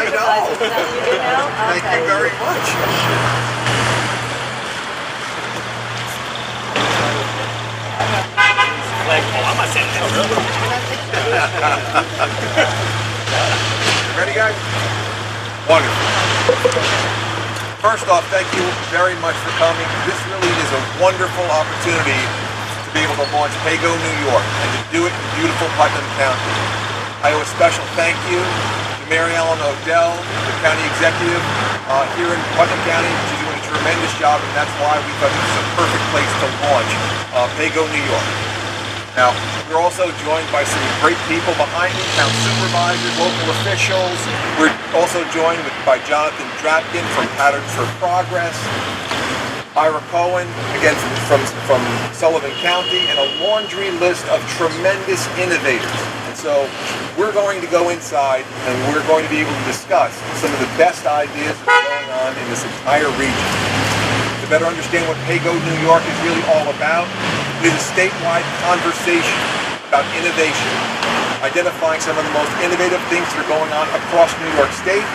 I know. Is that what you do now? Thank you very much. I'm not saying no, really. Ready, guys? Wonderful. First off, thank you very much for coming. This really is a wonderful opportunity to be able to launch Paygo New York and to do it in beautiful Putnam County. I owe a special thank you to MaryEllen Odell, the county executive here in Putnam County. She's doing a tremendous job, and that's why we thought this was a perfect place to launch Paygo New York. Now, we're also joined by some great people behind me, town supervisors, local officials. We're also joined by Jonathan Drapkin from Patterns for Progress, Ira Cohen, again from Sullivan County, and a laundry list of tremendous innovators. And so we're going to go inside and we're going to be able to discuss some of the best ideas that are going on in this entire region. To better understand what Paygo New York is really all about, it is a statewide conversation about innovation, identifying some of the most innovative things that are going on across New York State,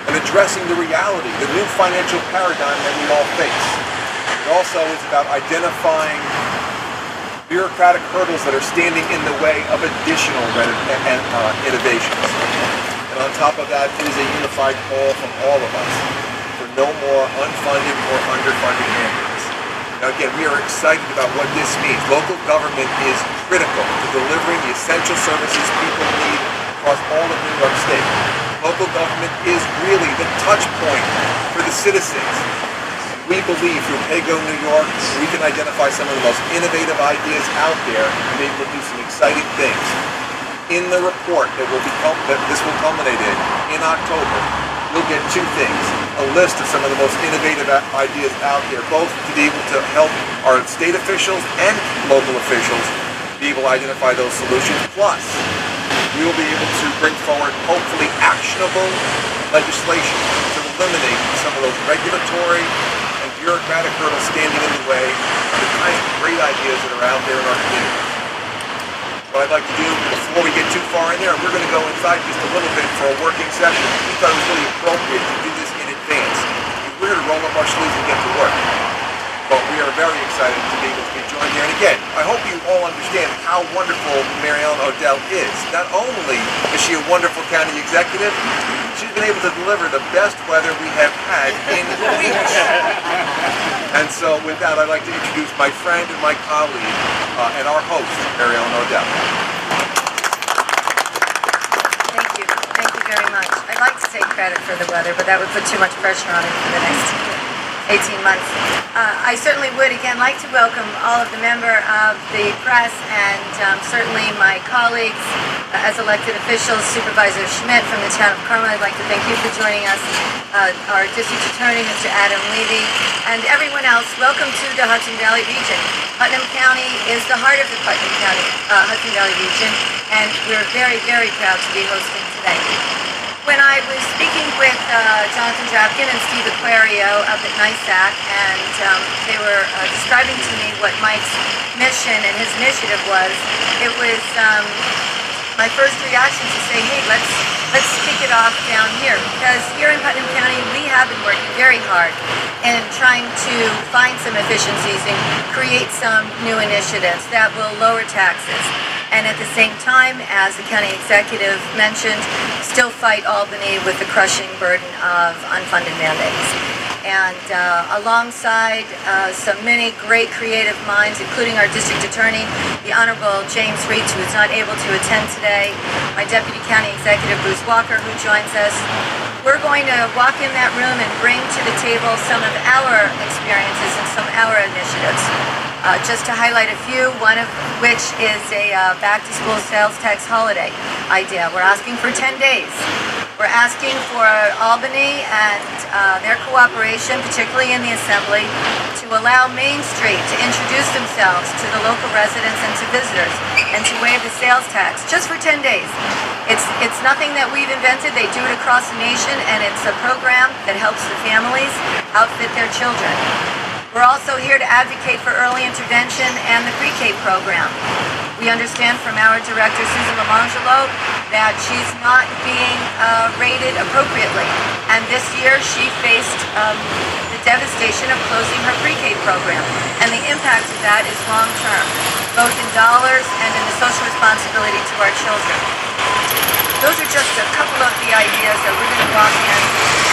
and addressing the reality, the new financial paradigm that we all face. It also is about identifying bureaucratic hurdles that are standing in the way of additional innovations. And on top of that, it is a unified call from all of us for no more unfunded or underfunded mandates. Now again, we are excited about what this means. Local government is critical to delivering the essential services people need across all of New York State. Local government is really the touch point for the citizens. We believe through Paygo New York, we can identify some of the most innovative ideas out there and be able to do some exciting things. In the report that this will culminate in October, you'll get two things. A list of some of the most innovative ideas out there, both to be able to help our state officials and local officials be able to identify those solutions. Plus, we will be able to bring forward hopefully actionable legislation to eliminate some of those regulatory and bureaucratic hurdles standing in the way of the kinds of great ideas that are out there in our community. What I'd like to do, before we get too far in there, we're going to go inside just a little bit for a working session. We thought it was really appropriate to do this in advance. We're going to roll up our sleeves and get to work. But we are very excited to be able to be joined here. And again, I hope you all understand how wonderful MaryEllen Odell is. Not only is she a wonderful county executive, she's been able to deliver the best weather we have had in weeks. And so with that, I'd like to introduce my friend and my colleague and our host, MaryEllen Odell. Thank you very much. I'd like to take credit for the weather, but that would put too much pressure on it for the next 18 months. I certainly would again like to welcome all of the member of the press and certainly my colleagues as elected officials, Supervisor Schmidt from the town of Carmel. I'd like to thank you for joining us. Our district attorney, Mr. Adam Levy, and everyone else. Welcome to the Hudson Valley region. Putnam County is the heart of the Hudson Valley region, and we're very, very proud to be hosting today. When I was speaking with Jonathan Drapkin and Steve Aquario up at NISAC, and they were describing to me what Mike's mission and his initiative was, it was my first reaction to say, hey, let's kick it off down here, because here in Putnam County we have been working very hard in trying to find some efficiencies and create some new initiatives that will lower taxes. And at the same time, as the county executive mentioned, still fight Albany with the crushing burden of unfunded mandates. And alongside some many great creative minds, including our district attorney, the Honorable James Reed, who is not able to attend today, my deputy county executive, Bruce Walker, who joins us, we're going to walk in that room and bring to the table some of our experiences and some of our initiatives. Just to highlight a few, one of which is a back-to-school sales tax holiday idea. We're asking for 10 days. We're asking for Albany and their cooperation, particularly in the Assembly, to allow Main Street to introduce themselves to the local residents and to visitors, and to waive the sales tax just for 10 days. It's nothing that we've invented. They do it across the nation, and it's a program that helps the families outfit their children. We're also here to advocate for early intervention and the pre-K program. We understand from our director, Susan Lamangelo, that she's not being rated appropriately. And this year she faced the devastation of closing her pre-K program. And the impact of that is long-term, both in dollars and in the social responsibility to our children. Those are just a couple of the ideas that we're going to walk in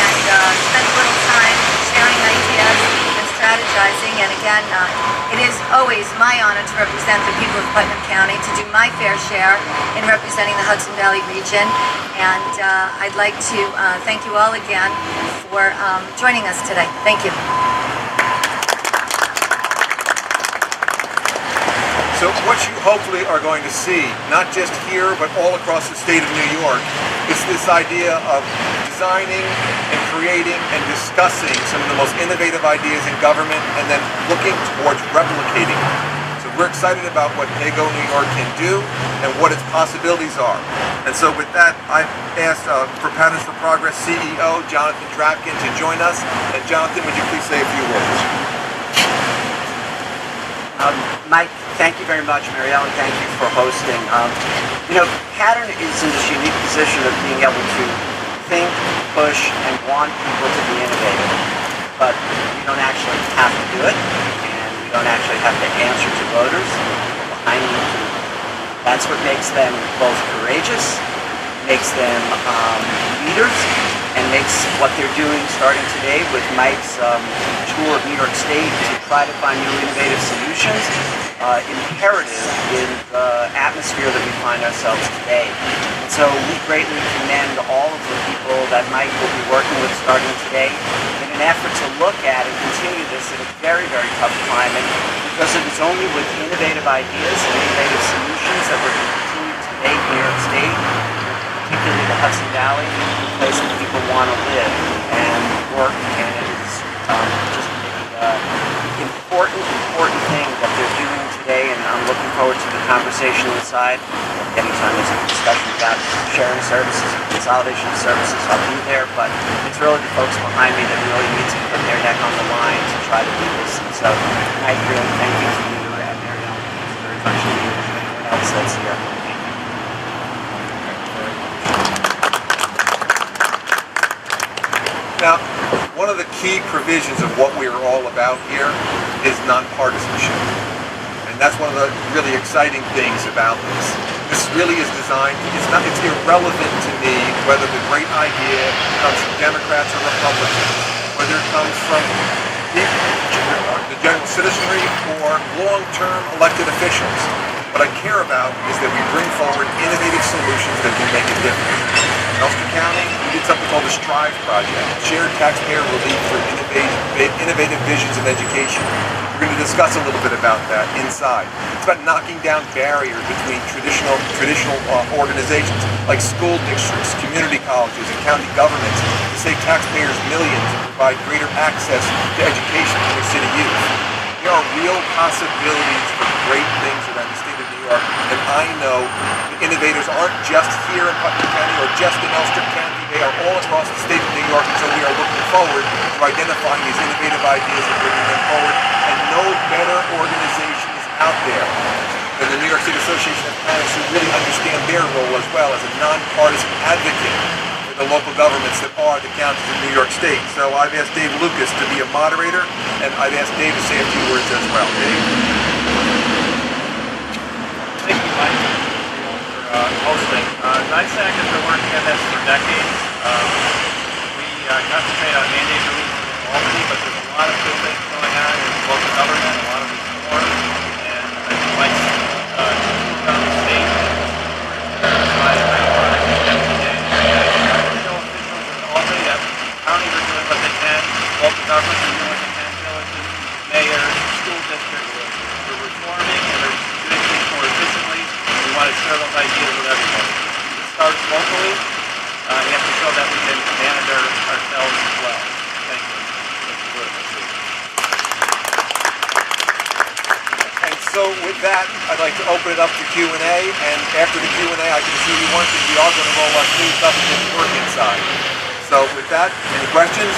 and spend a little time sharing ideas and strategizing. And again, it is always my honor to represent the people of Putnam County, to do my fair share in representing the Hudson Valley region. And I'd like to thank you all again for joining us today. Thank you. So what you hopefully are going to see, not just here, but all across the state of New York, is this idea of designing and creating and discussing some of the most innovative ideas in government and then looking towards replicating them. So we're excited about what Paygo New York can do and what its possibilities are. And so with that, I've asked for Patterns for Progress CEO Jonathan Drapkin to join us. And Jonathan, would you please say a few words? Mike, thank you very much. MaryEllen, thank you for hosting. Pattern is in this unique position of being able to think, push, and want people to be innovative. But we don't actually have to do it, and we don't actually have to answer to voters. Behind them to. That's what makes them both courageous, makes them leaders, and makes what they're doing starting today with Mike's tour of New York State to try to find new innovative solutions imperative in the atmosphere that we find ourselves today. And so we greatly commend all of the people that Mike will be working with starting today in an effort to look at and continue this in a very, very tough climate, because it is only with innovative ideas and innovative solutions that we're going to continue to make New York State, particularly the Hudson Valley, a place that people want to live and work, and it is just an important thing that they're doing today, and I'm looking forward to the conversation inside. Anytime there's a discussion about sharing services, consolidation of services, I'll be there, but it's really the folks behind me that really need to put their neck on the line to try to do this. And so I really thank you to you and MaryEllen very much, and everyone else that's here. Now, one of the key provisions of what we are all about here is nonpartisanship. And that's one of the really exciting things about this. This really is designed, it's irrelevant to me whether the great idea comes from Democrats or Republicans, whether it comes from the general citizenry or long-term elected officials. What I care about is that we bring forward innovative solutions that can make a difference. In Ulster County, we did something called the STRIVE Project, Shared Taxpayer Relief for Innovative Visions of Education. We're going to discuss a little bit about that inside. It's about knocking down barriers between traditional organizations like school districts, community colleges, and county governments to save taxpayers millions and provide greater access to education for their city youth. There are real possibilities for great things around the state of New York, and I know the innovators aren't just here in Putnam County or just in Ulster County. They are all across the state of New York, and so we are looking forward to identifying these innovative ideas and bringing them forward. And no better organization is out there than the New York State Association of Parents, who really understand their role as well as a nonpartisan advocate for the local governments that are the counties of New York State. So I've asked Dave Lucas to be a moderator, and I've asked Dave to say a few words as well. Dave? Thank you, Mike, for hosting. NYSAC has been working on this for decades. We concentrate on mandate relief in Albany, but there's a lot of good things going on in local government, a lot of reform, and I think Mike's around the state. That's why I want to do that today. Officials in Albany, counties are doing what they can, local governments are doing what they can, villages, mayors, school districts. We're reforming and we're doing things more efficiently. We want to share those ideas with everybody. It starts locally. We have to show that we can manage ourselves as well. Thank you. And so with that, I'd like to open it up to Q&A, and after the Q&A, I can see you want to, we are going to roll our sleeves up and get to work inside. So with that, any questions?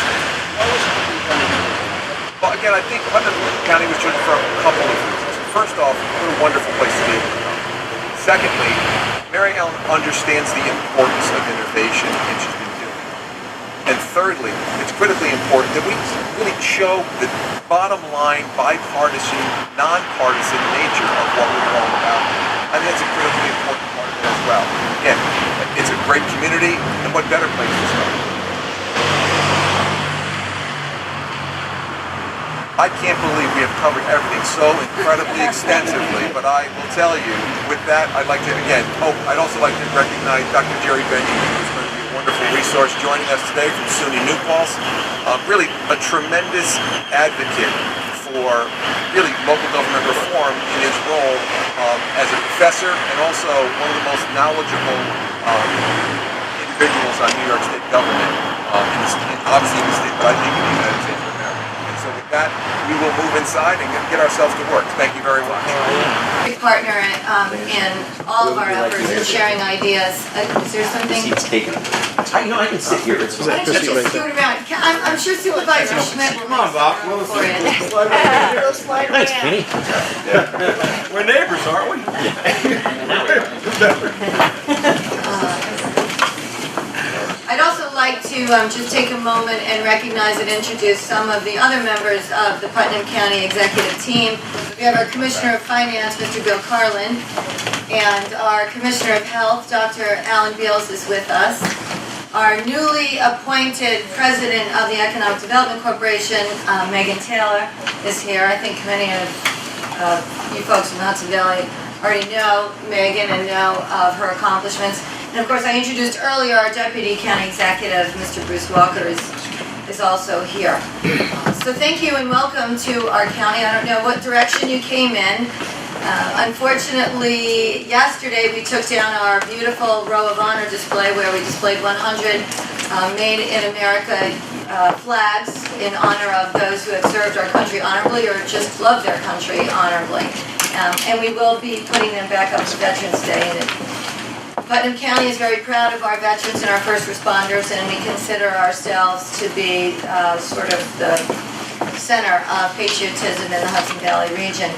Well, again, I think Putnam County was chosen for a couple of reasons. First off, what a wonderful place to be able to come. Secondly, MaryEllen understands the importance of innovation, and she's been doing it. And thirdly, it's critically important that we really show the bottom line, bipartisan, nonpartisan nature of what we're all about. I think that's a critically important part of it as well. Again, it's a great community, and what better place to start? I can't believe we have covered everything so incredibly extensively, but I will tell you, with that, I'd also like to recognize Dr. Jerry Benjamin, who's going to be a wonderful resource joining us today from SUNY New Paltz. Really a tremendous advocate for really local government reform in his role as a professor and also one of the most knowledgeable individuals on New York State government, obviously in the state, but I think in the United States of America. And so with that, we will move inside and get ourselves to work. Thank you very much. Big partner in all of our efforts in sharing ideas. Is there something? I can sit here. It's Why don't you just scoot around? I'm sure Supervisor Schmidt will make some room for you. Thanks, Penny. We're neighbors, aren't we? I'd also like to just take a moment and recognize and introduce some of the other members of the Putnam County Executive Team. We have our Commissioner of Finance, Mr. Bill Carlin, and our Commissioner of Health, Dr. Alan Beals, is with us. Our newly appointed President of the Economic Development Corporation, Megan Taylor, is here. I think many of you folks from Hudson Valley already know Megan and know of her accomplishments. And of course, I introduced earlier our Deputy County Executive, Mr. Bruce Walker, is also here. So thank you and welcome to our county. I don't know what direction you came in. Unfortunately, yesterday we took down our beautiful Row of Honor display where we displayed 100 Made in America flags in honor of those who have served our country honorably or just love their country honorably. And we will be putting them back up for Veterans Day. Putnam County is very proud of our veterans and our first responders, and we consider ourselves to be sort of the center of patriotism in the Hudson Valley region.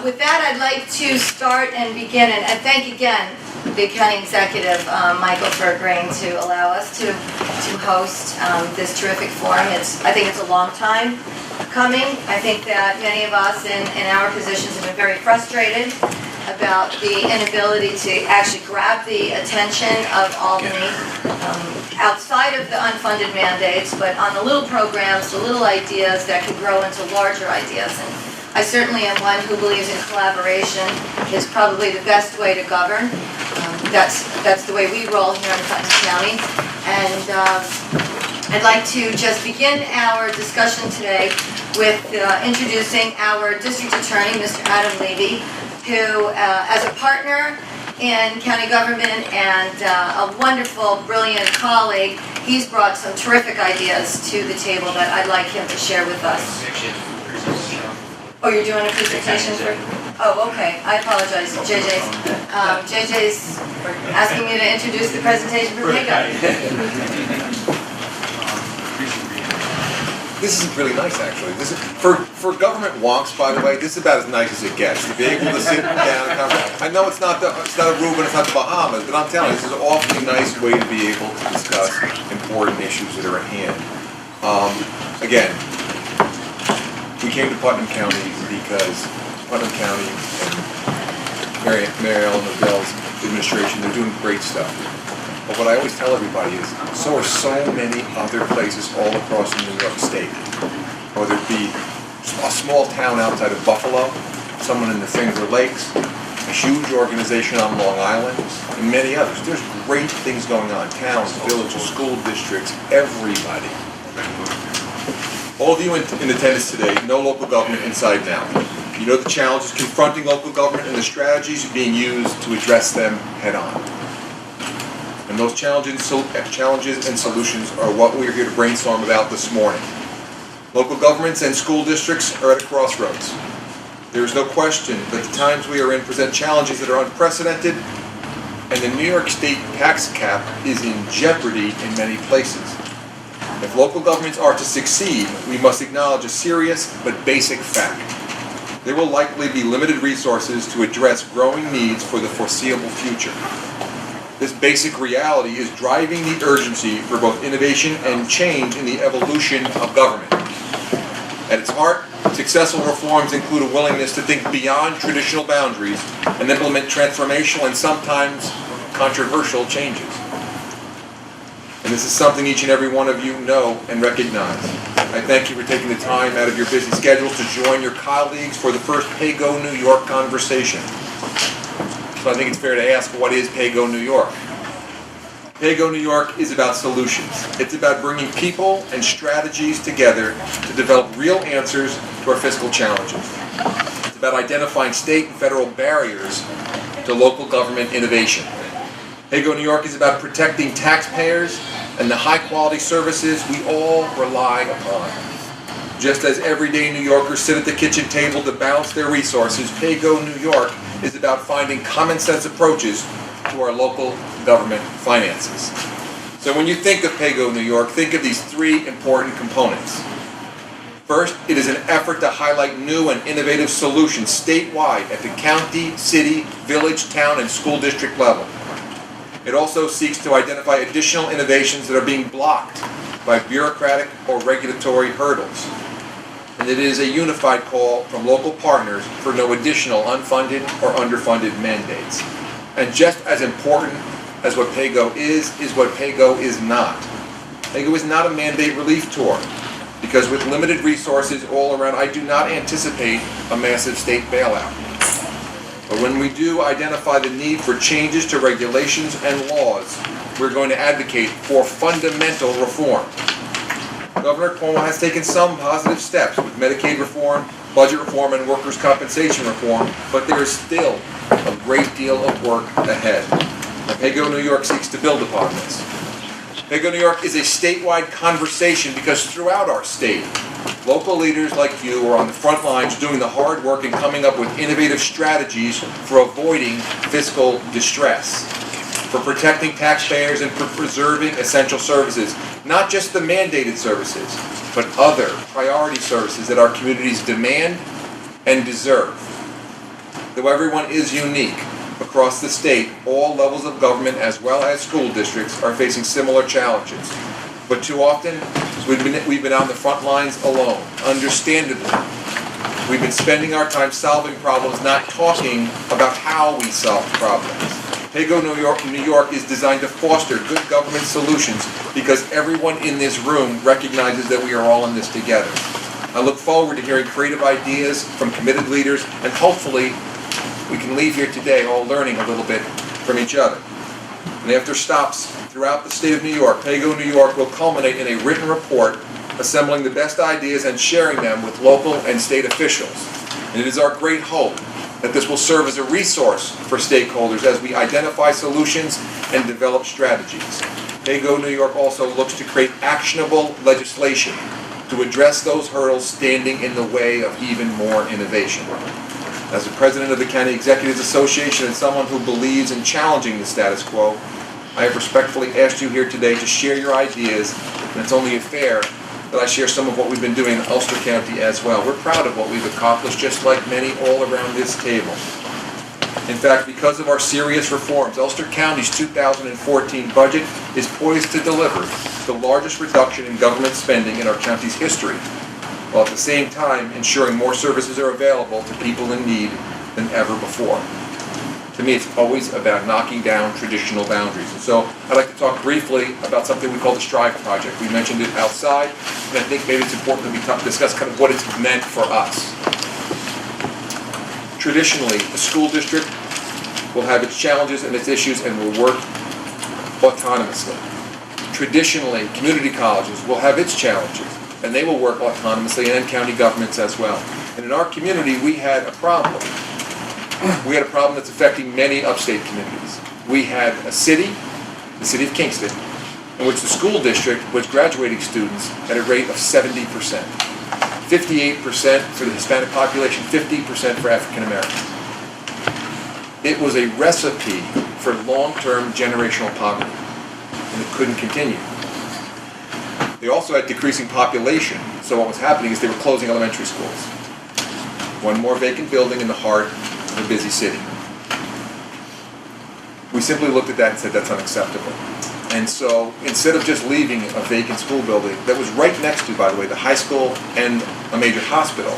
With that, I'd like to start and begin, and thank again the County Executive, Michael, for agreeing to allow us to host this terrific forum. I think it's a long time coming. I think that many of us in our positions have been very frustrated about the inability to actually grab the attention of Albany outside of the unfunded mandates, but on the little programs, the little ideas that could grow into larger ideas. And I certainly am one who believes in collaboration is probably the best way to govern. That's the way we roll here in Putnam County. And I'd like to just begin our discussion today with introducing our District Attorney, Mr. Adam Levy, who, as a partner in county government and a wonderful, brilliant colleague, he's brought some terrific ideas to the table that I'd like him to share with us. Oh, you're doing a presentation for? Oh, okay. I apologize, JJ's asking me to introduce the presentation for Paygo. This is really nice, actually. This is for government wonks, by the way. This is about as nice as it gets. To be able to sit down and converse. I know it's not Aruba, and it's not the Bahamas, but I'm telling you, this is an awfully nice way to be able to discuss important issues that are at hand. Again, we came to Putnam County because Putnam County and MaryEllen and Odell's administration, they're doing great stuff. But what I always tell everybody is, so are so many other places all across New York State. Whether it be a small town outside of Buffalo, someone in the Finger Lakes, a huge organization on Long Island, and many others. There's great things going on. Towns, villages, school districts, everybody. All of you in attendance today know local government inside and out. You know the challenges confronting local government and the strategies being used to address them head on. And those challenges and solutions are what we're here to brainstorm about this morning. Local governments and school districts are at a crossroads. There is no question that the times we are in present challenges that are unprecedented, and the New York State tax cap is in jeopardy in many places. If local governments are to succeed, we must acknowledge a serious but basic fact. there will likely be limited resources to address growing needs for the foreseeable future. This basic reality is driving the urgency for both innovation and change in the evolution of government. At its heart, successful reforms include a willingness to think beyond traditional boundaries and implement transformational and sometimes controversial changes. And this is something each and every one of you know and recognize. I thank you for taking the time out of your busy schedules to join your colleagues for the first Paygo New York conversation. So I think it's fair to ask, what is Paygo New York? Paygo New York is about solutions. It's about bringing people and strategies together to develop real answers to our fiscal challenges. It's about identifying state and federal barriers to local government innovation. Paygo New York is about protecting taxpayers and the high-quality services we all rely upon. Just as everyday New Yorkers sit at the kitchen table to balance their resources, Paygo New York is about finding common-sense approaches to our local government finances. So when you think of Paygo New York, think of these three important components. First, it is an effort to highlight new and innovative solutions statewide at the county, city, village, town, and school district level. It also seeks to identify additional innovations that are being blocked by bureaucratic or regulatory hurdles. And it is a unified call from local partners for no additional unfunded or underfunded mandates. And just as important as what Paygo is what Paygo is not. Paygo is not a mandate relief tour, because with limited resources all around, I do not anticipate a massive state bailout. But when we do identify the need for changes to regulations and laws, we're going to advocate for fundamental reform. Governor Cuomo has taken some positive steps with Medicaid reform, budget reform, and workers' compensation reform, but there is still a great deal of work ahead. And Paygo New York seeks to build upon this. Paygo New York is a statewide conversation because throughout our state, local leaders like you are on the front lines doing the hard work and coming up with innovative strategies for avoiding fiscal distress, for protecting taxpayers and for preserving essential services, not just the mandated services, but other priority services that our communities demand and deserve. Though everyone is unique across the state, all levels of government as well as school districts are facing similar challenges. But too often, we've been on the front lines alone. Understandably, we've been spending our time solving problems, not talking about how we solve problems. Paygo New York is designed to foster good government solutions because everyone in this room recognizes that we are all in this together. I look forward to hearing creative ideas from committed leaders, and hopefully we can leave here today all learning a little bit from each other. And after stops throughout the state of New York, Paygo New York will culminate in a written report assembling the best ideas and sharing them with local and state officials. And it is our great hope that this will serve as a resource for stakeholders as we identify solutions and develop strategies. Paygo New York also looks to create actionable legislation to address those hurdles standing in the way of even more innovation. As the president of the County Executives Association and someone who believes in challenging the status quo, I have respectfully asked you here today to share your ideas, and it's only fair that I share some of what we've been doing in Ulster County as well. We're proud of what we've accomplished, just like many all around this table. In fact, because of our serious reforms, Ulster County's 2014 budget is poised to deliver the largest reduction in government spending in our county's history, while at the same time ensuring more services are available to people in need than ever before. To me, it's always about knocking down traditional boundaries. And so I'd like to talk briefly about something we call the Strive Project. We mentioned it outside, and I think maybe it's important that we discuss kind of what it's meant for us. Traditionally, the school district will have its challenges and its issues and will work autonomously. Traditionally, community colleges will have its challenges, and they will work autonomously, and then county governments as well. And in our community, we had a problem. We had a problem that's affecting many upstate communities. We had a city, the city of Kingston, in which the school district was graduating students at a rate of 70%. 58% for the Hispanic population, 50% for African Americans. It was a recipe for long-term generational poverty, and it couldn't continue. They also had decreasing population, so what was happening is they were closing elementary schools. one more vacant building in the heart of a busy city. We simply looked at that and said that's unacceptable. And so instead of just leaving a vacant school building that was right next to, by the way, the high school and a major hospital,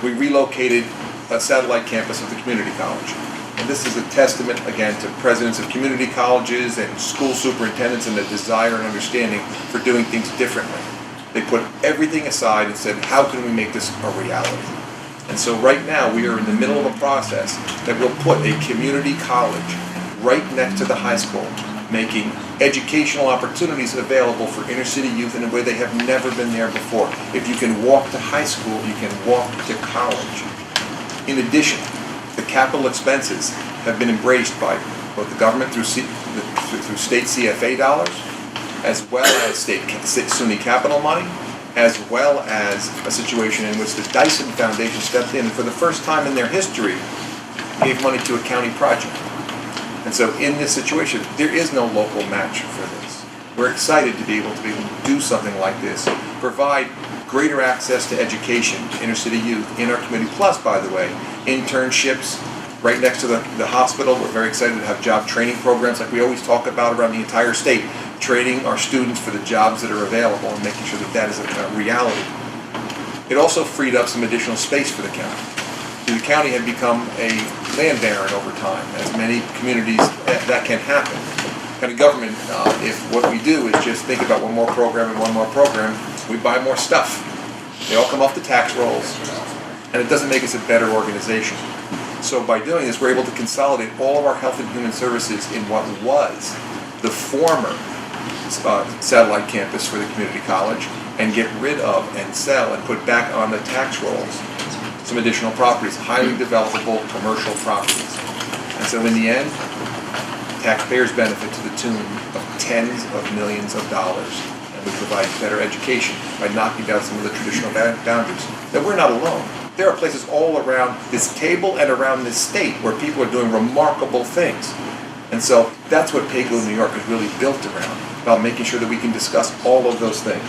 we relocated a satellite campus of the community college. And this is a testament, again, to presidents of community colleges and school superintendents and the desire and understanding for doing things differently. They put everything aside and said, how can we make this a reality? And so right now we are in the middle of a process that will put a community college right next to the high school, making educational opportunities available for inner city youth in a way they have never been there before. If you can walk to high school, you can walk to college. In addition, the capital expenses have been embraced by both the government through state CFA dollars, as well as state SUNY capital money, as well as a situation in which the Dyson Foundation stepped in and for the first time in their history gave money to a county project. And so in this situation, there is no local match for this. We're excited to be able to do something like this, provide greater access to education to inner city youth in our community. Plus, by the way, internships right next to the hospital. We're very excited to have job training programs like we always talk about around the entire state, training our students for the jobs that are available and making sure that that is a reality. It also freed up some additional space for the county. The county had become a land baron over time, as many communities that can happen. County government, if what we do is just think about one more program and one more program, we buy more stuff. They all come off the tax rolls, and it doesn't make us a better organization. So by doing this, we're able to consolidate all of our health and human services in what was the former satellite campus for the community college, and get rid of and sell and put back on the tax rolls some additional properties, highly developable commercial properties. And so in the end, taxpayers benefit to the tune of tens of millions of dollars, and we provide better education by knocking down some of the traditional boundaries. That we're not alone. There are places all around this table and around this state where people are doing remarkable things. And so that's what Paygo New York is really built around, about making sure that we can discuss all of those things.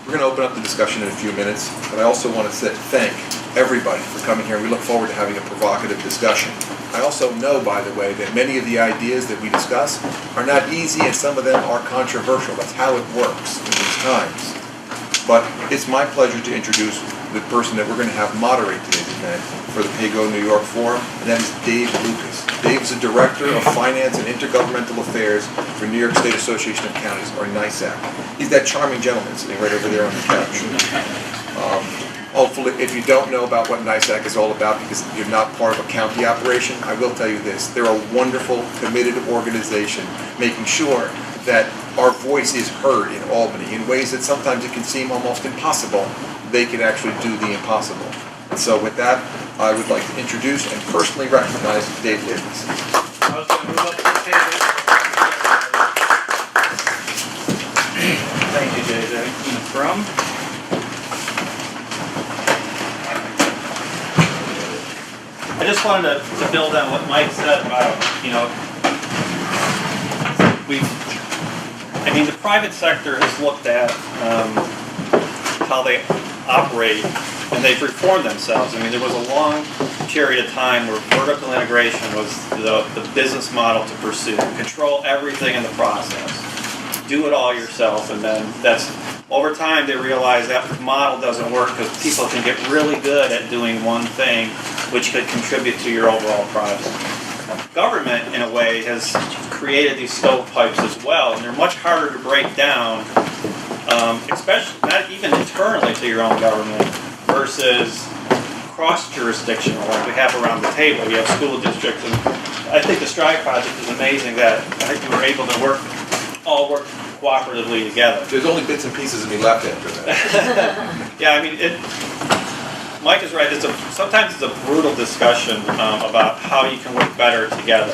We're going to open up the discussion in a few minutes, but I also want to thank everybody for coming here. We look forward to having a provocative discussion. I also know, by the way, that many of the ideas that we discuss are not easy and some of them are controversial. That's how it works in these times. But it's my pleasure to introduce the person that we're going to have moderate today's event for the Paygo New York Forum, and that is Dave Lucas. Dave is the Director of Finance and Intergovernmental Affairs for New York State Association of Counties, or NYSAC. He's that charming gentleman sitting right over there on the couch. Hopefully, if you don't know about what NYSAC is all about because you're not part of a county operation, I will tell you this. They're a wonderful, committed organization making sure that our voice is heard in Albany in ways that sometimes it can seem almost impossible. They can actually do the impossible. And so with that, I would like to introduce and personally recognize Dave Lucas. I was going to move up to the table. Thank you, JJ. From? I just wanted to build on what Mike said about, the private sector has looked at how they operate, and they've reformed themselves. There was a long period of time where vertical integration was the business model to pursue. Control everything in the process. Do it all yourself, and then over time they realized that model doesn't work because people can get really good at doing one thing, which could contribute to your overall project. Government, in a way, has created these stovepipes as well, and they're much harder to break down, especially not even internally to your own government, versus cross-jurisdictional, like we have around the table. You have school districts, and I think the Stride Project is amazing that you were able to all work cooperatively together. There's only bits and pieces of me left after that. Yeah, Mike is right. Sometimes it's a brutal discussion about how you can work better together.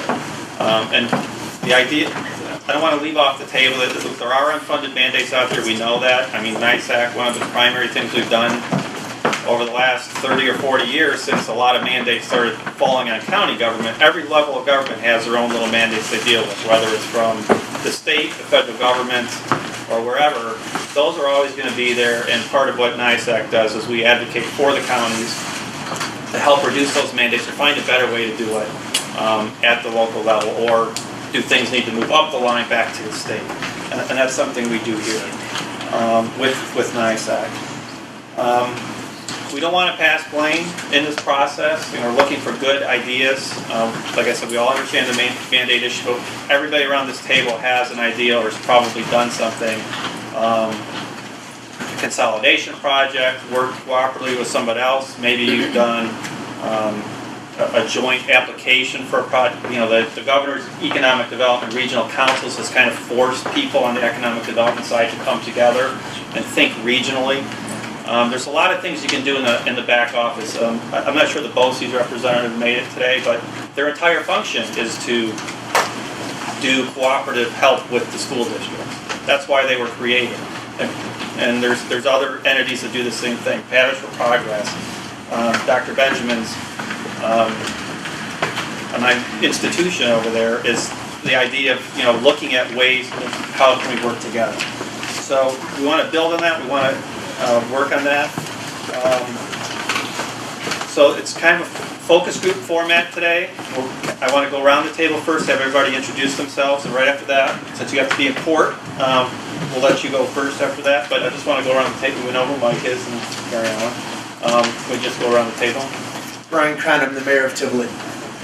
And the idea, I don't want to leave off the table that there are unfunded mandates out there. We know that. NYSAC, one of the primary things we've done over the last 30 or 40 years since a lot of mandates started falling on county government, every level of government has their own little mandates they deal with, whether it's from the state, the federal government, or wherever, those are always going to be there, and part of what NISAC does is we advocate for the counties to help reduce those mandates or find a better way to do it at the local level, or do things need to move up the line back to the state. And that's something we do here with NISAC. We don't want to pass blame in this process. We're looking for good ideas. Like I said, we all understand the mandate issue. Everybody around this table has an idea or has probably done something. Consolidation project, work cooperatively with somebody else. Maybe you've done a joint application for a project. The governor's economic development regional councils has kind of forced people on the economic development side to come together and think regionally. There's a lot of things you can do in the back office. I'm not sure the BOCES representative made it today, but their entire function is to do cooperative help with the school districts. That's why they were created. And there's other entities that do the same thing. Patterns for Progress, Dr. Benjamin's, my institution over there is the idea of looking at ways of how can we work together. So we want to build on that. We want to work on that. So it's kind of a focus group format today. I want to go around the table first, have everybody introduce themselves, and right after that, since you have to be in court, we'll let you go first after that. But I just want to go around the table. We know who Mike is and MaryEllen. We just go around the table. Brian Cronum, the mayor of Tivoli.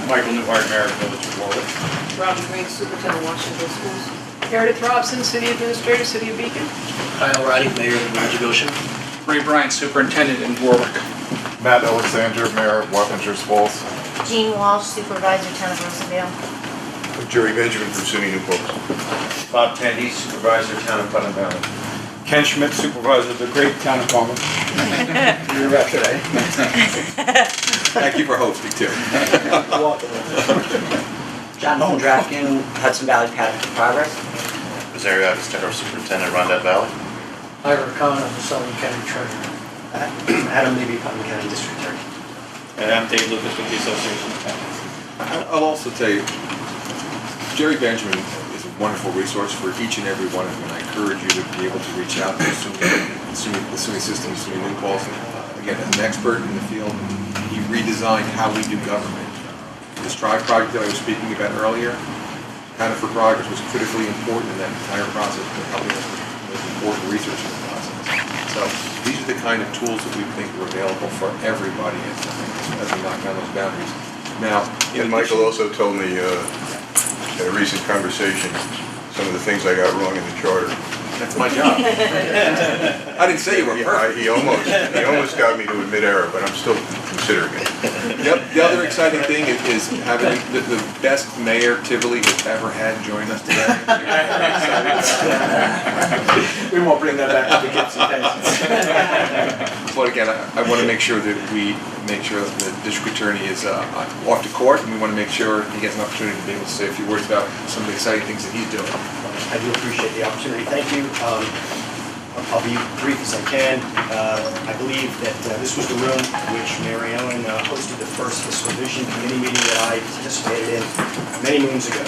Michael Newhart, mayor of Village of Warwick. Robin Green, Superintendent, Washington Schools. Meredith Robson, City Administrator, City of Beacon. Kyle Roddy, mayor of the Village of Goshen. Ray Bryant, Superintendent in Warwick. Matt Alexander, Mayor of Wappingers Falls. Jean Walsh, Supervisor, Town of Rosendale. Jerry Benjamin from SUNY New Paltz. Bob Tandy, Supervisor, Town of Putnam Valley. Ken Schmidt, Supervisor of the great town of Palmer. You're rep today. Thank you for hosting, too. Jonathan Drafkin, Hudson Valley Patterns for Progress. Rosario Agostino, Superintendent, Rondette Valley. Ira Cohen, I'm the Sullivan County Treasurer. Adam Levy, Putnam County District Attorney. And I'm Dave Lucas with the Association of Counties. I'll also tell you, Jerry Benjamin is a wonderful resource for each and every one of them, and I encourage you to be able to reach out to the SUNY system, SUNY New Paltz. Again, an expert in the field. He redesigned how we do government. This TRIBE project that I was speaking about earlier, Kind of for Progress, was critically important in that entire process, helping us with important research in the process. So these are the kind of tools that we think are available for everybody as we knock down those boundaries. Now, And Michael also told me in a recent conversation some of the things I got wrong in the charter. that's my job. I didn't say you were perfect. He almost got me to admit error, but I'm still considering it. The other exciting thing is having the best mayor Tivoli has ever had join us today. We won't bring that back to the kids and pensions. But again, I want to make sure that we make sure that the district attorney is off to court, and we want to make sure he gets an opportunity to be able to say a few words about some of the exciting things that he's doing. I do appreciate the opportunity. Thank you. I'll be brief as I can. I believe that this was the room in which MaryEllen hosted the first fiscal vision committee meeting that I participated in many moons ago.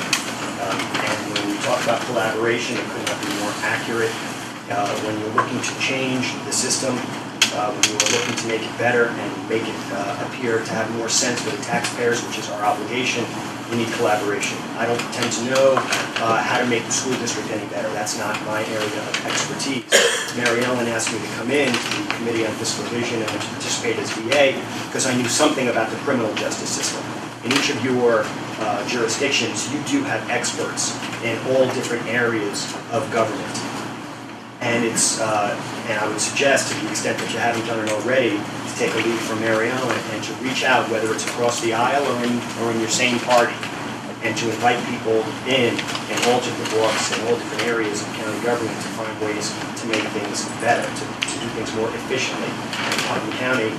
And when we talk about collaboration, it could not be more accurate. When you're looking to change the system, when you're looking to make it better and make it appear to have more sense for the taxpayers, which is our obligation, you need collaboration. I don't pretend to know how to make the school district any better. That's not my area of expertise. MaryEllen asked me to come in to the Committee on Fiscal Vision and to participate as VA because I knew something about the criminal justice system. In each of your jurisdictions, you do have experts in all different areas of government. And and I would suggest, to the extent that you haven't done it already, to take a lead from MaryEllen and to reach out, whether it's across the aisle or in your same party, and to invite people in all different walks and all different areas of county government to find ways to make things better, to do things more efficiently. In Putnam County,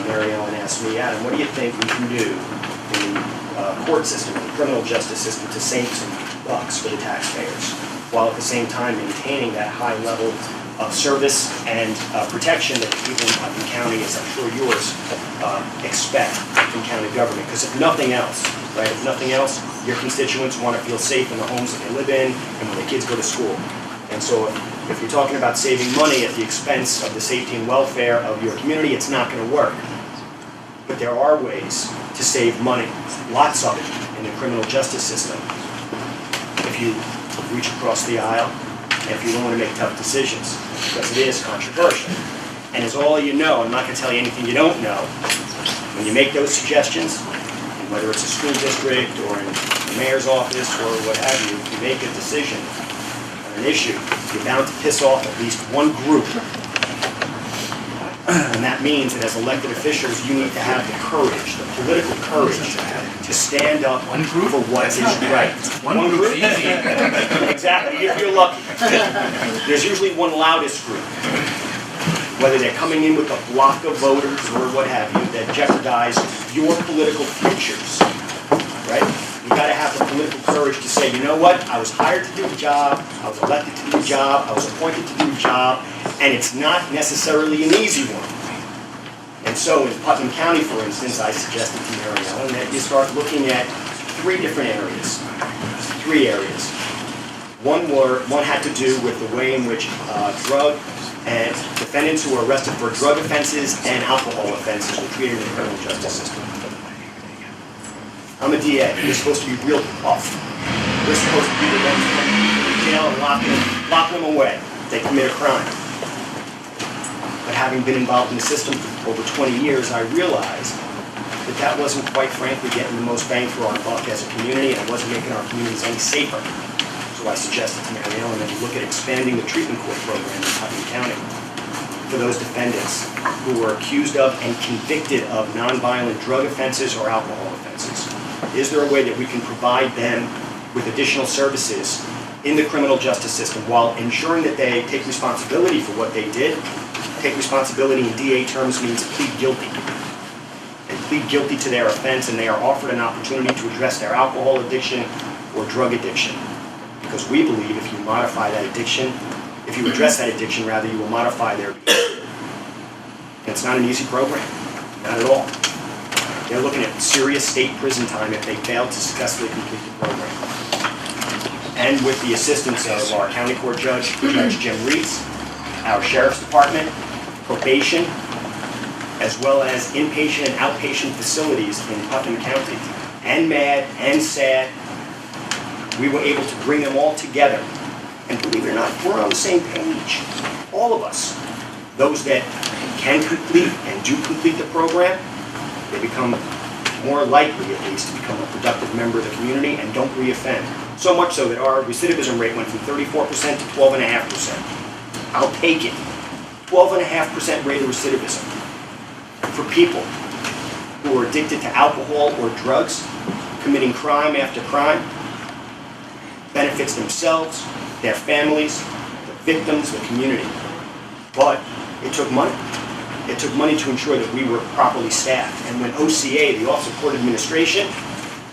MaryEllen asked me, Adam, what do you think we can do in the court system, the criminal justice system, to save some bucks for the taxpayers, while at the same time maintaining that high level of service and protection that the people in Putnam County, as I'm sure yours, expect from county government. Because if nothing else, right, if nothing else, your constituents want to feel safe in the homes that they live in and when their kids go to school. And so if if you're talking about saving money at the expense of the safety and welfare of your community, it's not going to work. But there are ways to save money, lots of it, in the criminal justice system. If you reach across the aisle, and if you're willing to make tough decisions, because it is controversial. And as all you know, I'm not going to tell you anything you don't know, when you make those suggestions, and whether it's a school district or in the mayor's office or what have you, if you make a decision on an issue, you're bound to piss off at least one group. And that means that as elected officials, you need to have the courage, the political courage, to stand up for what is right. One group? Exactly, if you're lucky. There's usually one loudest group, whether they're coming in with a block of voters or what have you, that jeopardize your political futures, right? You gotta have the political courage to say, you know what, I was hired to do a job, I was elected to do a job, I was appointed to do a job, and it's not necessarily an easy one. And so in Putnam County, for instance, I suggested to MaryEllen that you start looking at three different areas. Three areas. One had to do with the way in which drug and defendants who were arrested for drug offenses and alcohol offenses were treated in the criminal justice system. I'm a DA. You're supposed to be real tough. We're supposed to be the ones who put them in jail and lock them away if they commit a crime. But having been involved in the system for over 20 years, I realized that that wasn't, quite frankly, getting the most bang for our buck as a community, and it wasn't making our communities any safer. So I suggested to MaryEllen that we look at expanding the treatment court program in Putnam County for those defendants who were accused of and convicted of nonviolent drug offenses or alcohol offenses. Is there a way that we can provide them with additional services in the criminal justice system while ensuring that they take responsibility for what they did? Take responsibility in DA terms means plead guilty. And plead guilty to their offense, and they are offered an opportunity to address their alcohol addiction or drug addiction. Because we believe if you modify that addiction, if you address that addiction, rather, you will modify their behavior. And it's not an easy program, not at all. They're looking at serious state prison time if they fail to successfully complete the program. And with the assistance of our county court judge, Judge Jim Reitz, our sheriff's department, probation, as well as inpatient and outpatient facilities in Putnam County, and MAD and SAD, we were able to bring them all together. And believe it or not, we're on the same page. All of us. Those that can complete and do complete the program, they become more likely, at least, to become a productive member of the community and don't reoffend. So much so that our recidivism rate went from 34% to 12.5%. I'll take it. 12.5% rate of recidivism for people who are addicted to alcohol or drugs, committing crime after crime, benefits themselves, their families, the victims, the community. But it took money. It took money to ensure that we were properly staffed. And when OCA, the Office of Court Administration,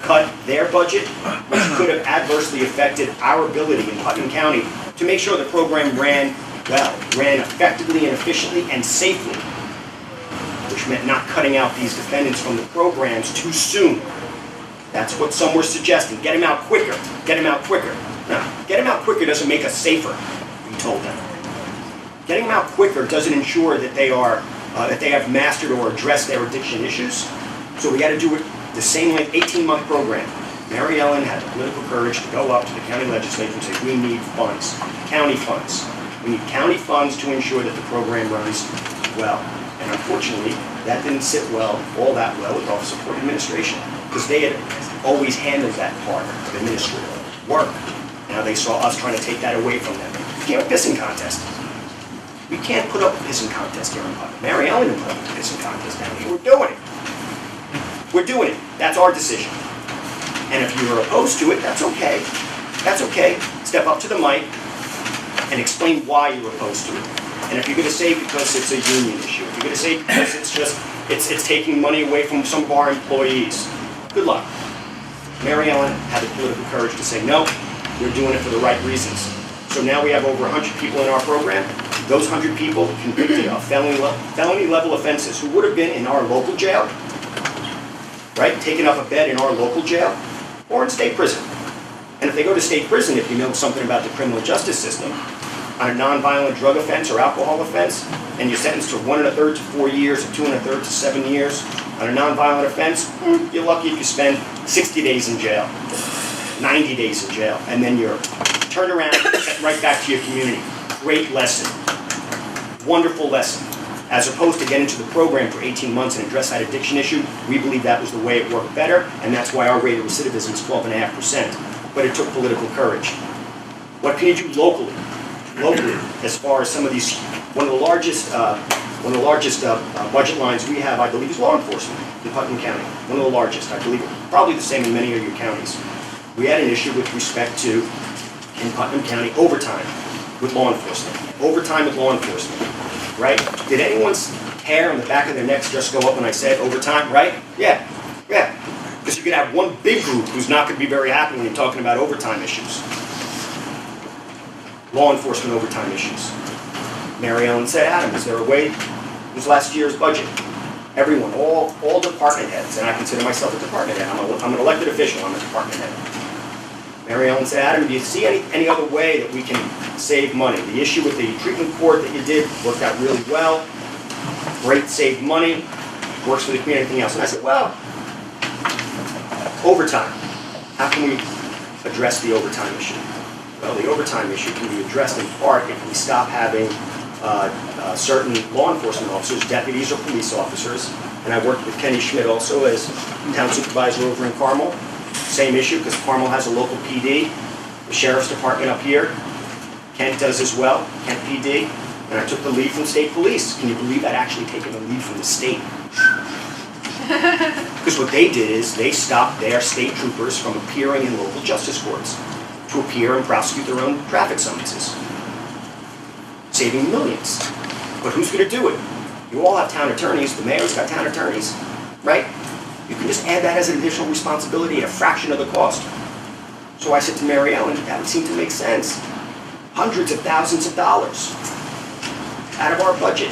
cut their budget, which could have adversely affected our ability in Putnam County to make sure the program ran well, ran effectively and efficiently and safely, which meant not cutting out these defendants from the programs too soon. That's what some were suggesting. Get them out quicker. Get them out quicker. Now, get them out quicker doesn't make us safer, we told them. Getting them out quicker doesn't ensure that they are that they have mastered or addressed their addiction issues. So we got to do it the same like 18-month program. MaryEllen had the political courage to go up to the county legislature and say, we need funds, county funds. We need county funds to ensure that the program runs well. And unfortunately, that didn't sit all that well with Office of Court Administration, because they had always handled that part of administrative work. Now they saw us trying to take that away from them. We can't have a pissing contest. We can't put up a pissing contest here in Putnam. MaryEllen didn't put up a pissing contest down here. We're doing it. We're doing it. That's our decision. And if you're opposed to it, that's okay. That's okay. Step up to the mic and explain why you're opposed to it. And if you're going to say because it's a union issue, if you're going to say because it's taking money away from some of our employees, good luck. MaryEllen had the political courage to say, no, we're doing it for the right reasons. So now we have over 100 people in our program. Those 100 people convicted of felony level offenses who would have been in our local jail, right, taken up a bed in our local jail, or in state prison. And if they go to state prison, if you know something about the criminal justice system, on a nonviolent drug offense or alcohol offense, and you're sentenced to 1 1/3 to 4 years or 2 1/3 to 7 years, on a nonviolent offense, you're lucky if you spend 60 days in jail, 90 days in jail, and then you're turned around and sent right back to your community. Great lesson. Wonderful lesson. As opposed to get into the program for 18 months and address that addiction issue, we believe that was the way it worked better, and that's why our rate of recidivism is 12.5%. But it took political courage. What can you do locally? Locally, as far as some of these, one of the largest budget lines we have, I believe, is law enforcement in Putnam County. One of the largest, I believe, probably the same in many of your counties. We had an issue with respect to, in Putnam County, overtime with law enforcement. Overtime with law enforcement, right? Did anyone's hair on the back of their necks just go up when I said overtime, right? Yeah. Because you could have one big group who's not going to be very happy when you're talking about overtime issues. Law enforcement overtime issues. MaryEllen said, Adam, is there a way? It was last year's budget. Everyone, all department heads, and I consider myself a department head. I'm an elected official, I'm a department head. MaryEllen said, Adam, do you see any other way that we can save money? The issue with the treatment court that you did worked out really well. Great, saved money, works for the community, anything else. And I said, well, overtime. How can we address the overtime issue? Well, the overtime issue can be addressed in part if we stop having certain law enforcement officers, deputies or police officers, and I worked with Kenny Schmidt also as town supervisor over in Carmel. Same issue, because Carmel has a local PD, the sheriff's department up here. Kent does as well, Kent PD, and I took the lead from state police. Can you believe that, actually taking the lead from the state? Because what they did is they stopped their state troopers from appearing in local justice courts to appear and prosecute their own traffic summonses, saving millions. But who's going to do it? You all have town attorneys. The mayor's got town attorneys, right? You can just add that as an additional responsibility at a fraction of the cost. So I said to MaryEllen, that would seem to make sense. Hundreds of thousands of dollars out of our budget.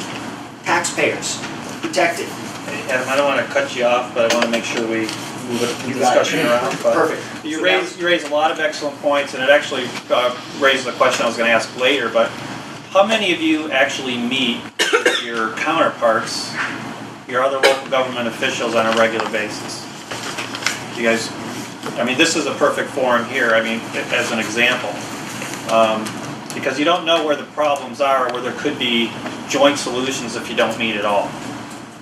Taxpayers, protected. Hey, Adam, I don't want to cut you off, but I want to make sure we move the discussion around. But Perfect. You raise a lot of excellent points, and it actually raises a question I was going to ask later, but how many of you actually meet with your counterparts, your other local government officials on a regular basis? You guys, I mean, this is a perfect forum here, I mean, as an example. Because you don't know where the problems are, or where there could be joint solutions if you don't meet at all.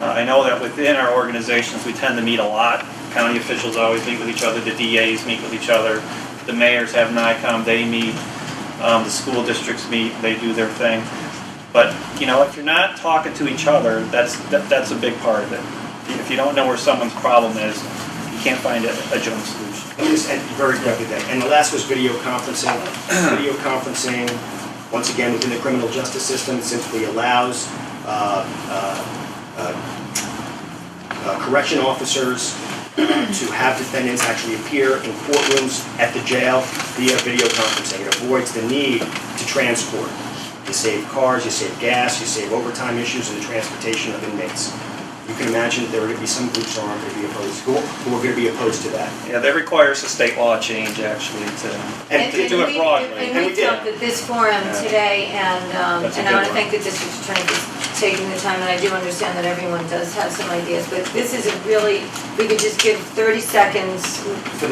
I know that within our organizations we tend to meet a lot. County officials always meet with each other, the DAs meet with each other, the mayors have NICOM, they meet, the school districts meet, they do their thing. But, you know, if you're not talking to each other, that's a big part of it. If you don't know where someone's problem is, you can't find a joint solution. Let me just end very quickly then. And the last was video conferencing. Video conferencing, once again, within the criminal justice system, simply allows correction officers to have defendants actually appear in courtrooms at the jail via video conferencing. It avoids the need to transport. You save cars, you save gas, you save overtime issues in the transportation of inmates. You can imagine that there are going to be some groups who aren't going to be opposed, who are going to be opposed to that. Yeah, that requires a state law change actually to do it broadly. And we talked at this forum today, and I want to thank the district attorney for taking the time, and I do understand that everyone does have some ideas, but this is a really, we could just give 30 seconds more for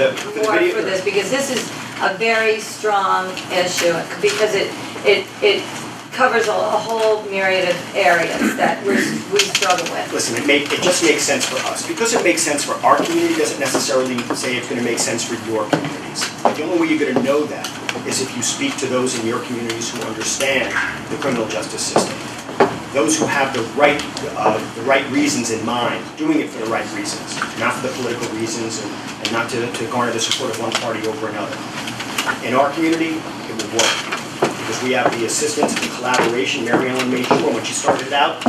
this, because this is a very strong issue, because it covers a whole myriad of areas that we struggle with. Listen, it just makes sense for us. Because it makes sense for our community doesn't necessarily say it's going to make sense for your communities. The only way you're going to know that is if you speak to those in your communities who understand the criminal justice system. Those who have the right reasons in mind, doing it for the right reasons, not for the political reasons and not to garner the support of one party over another. In our community, it will work. Because we have the assistance and collaboration. MaryEllen made sure when she started out,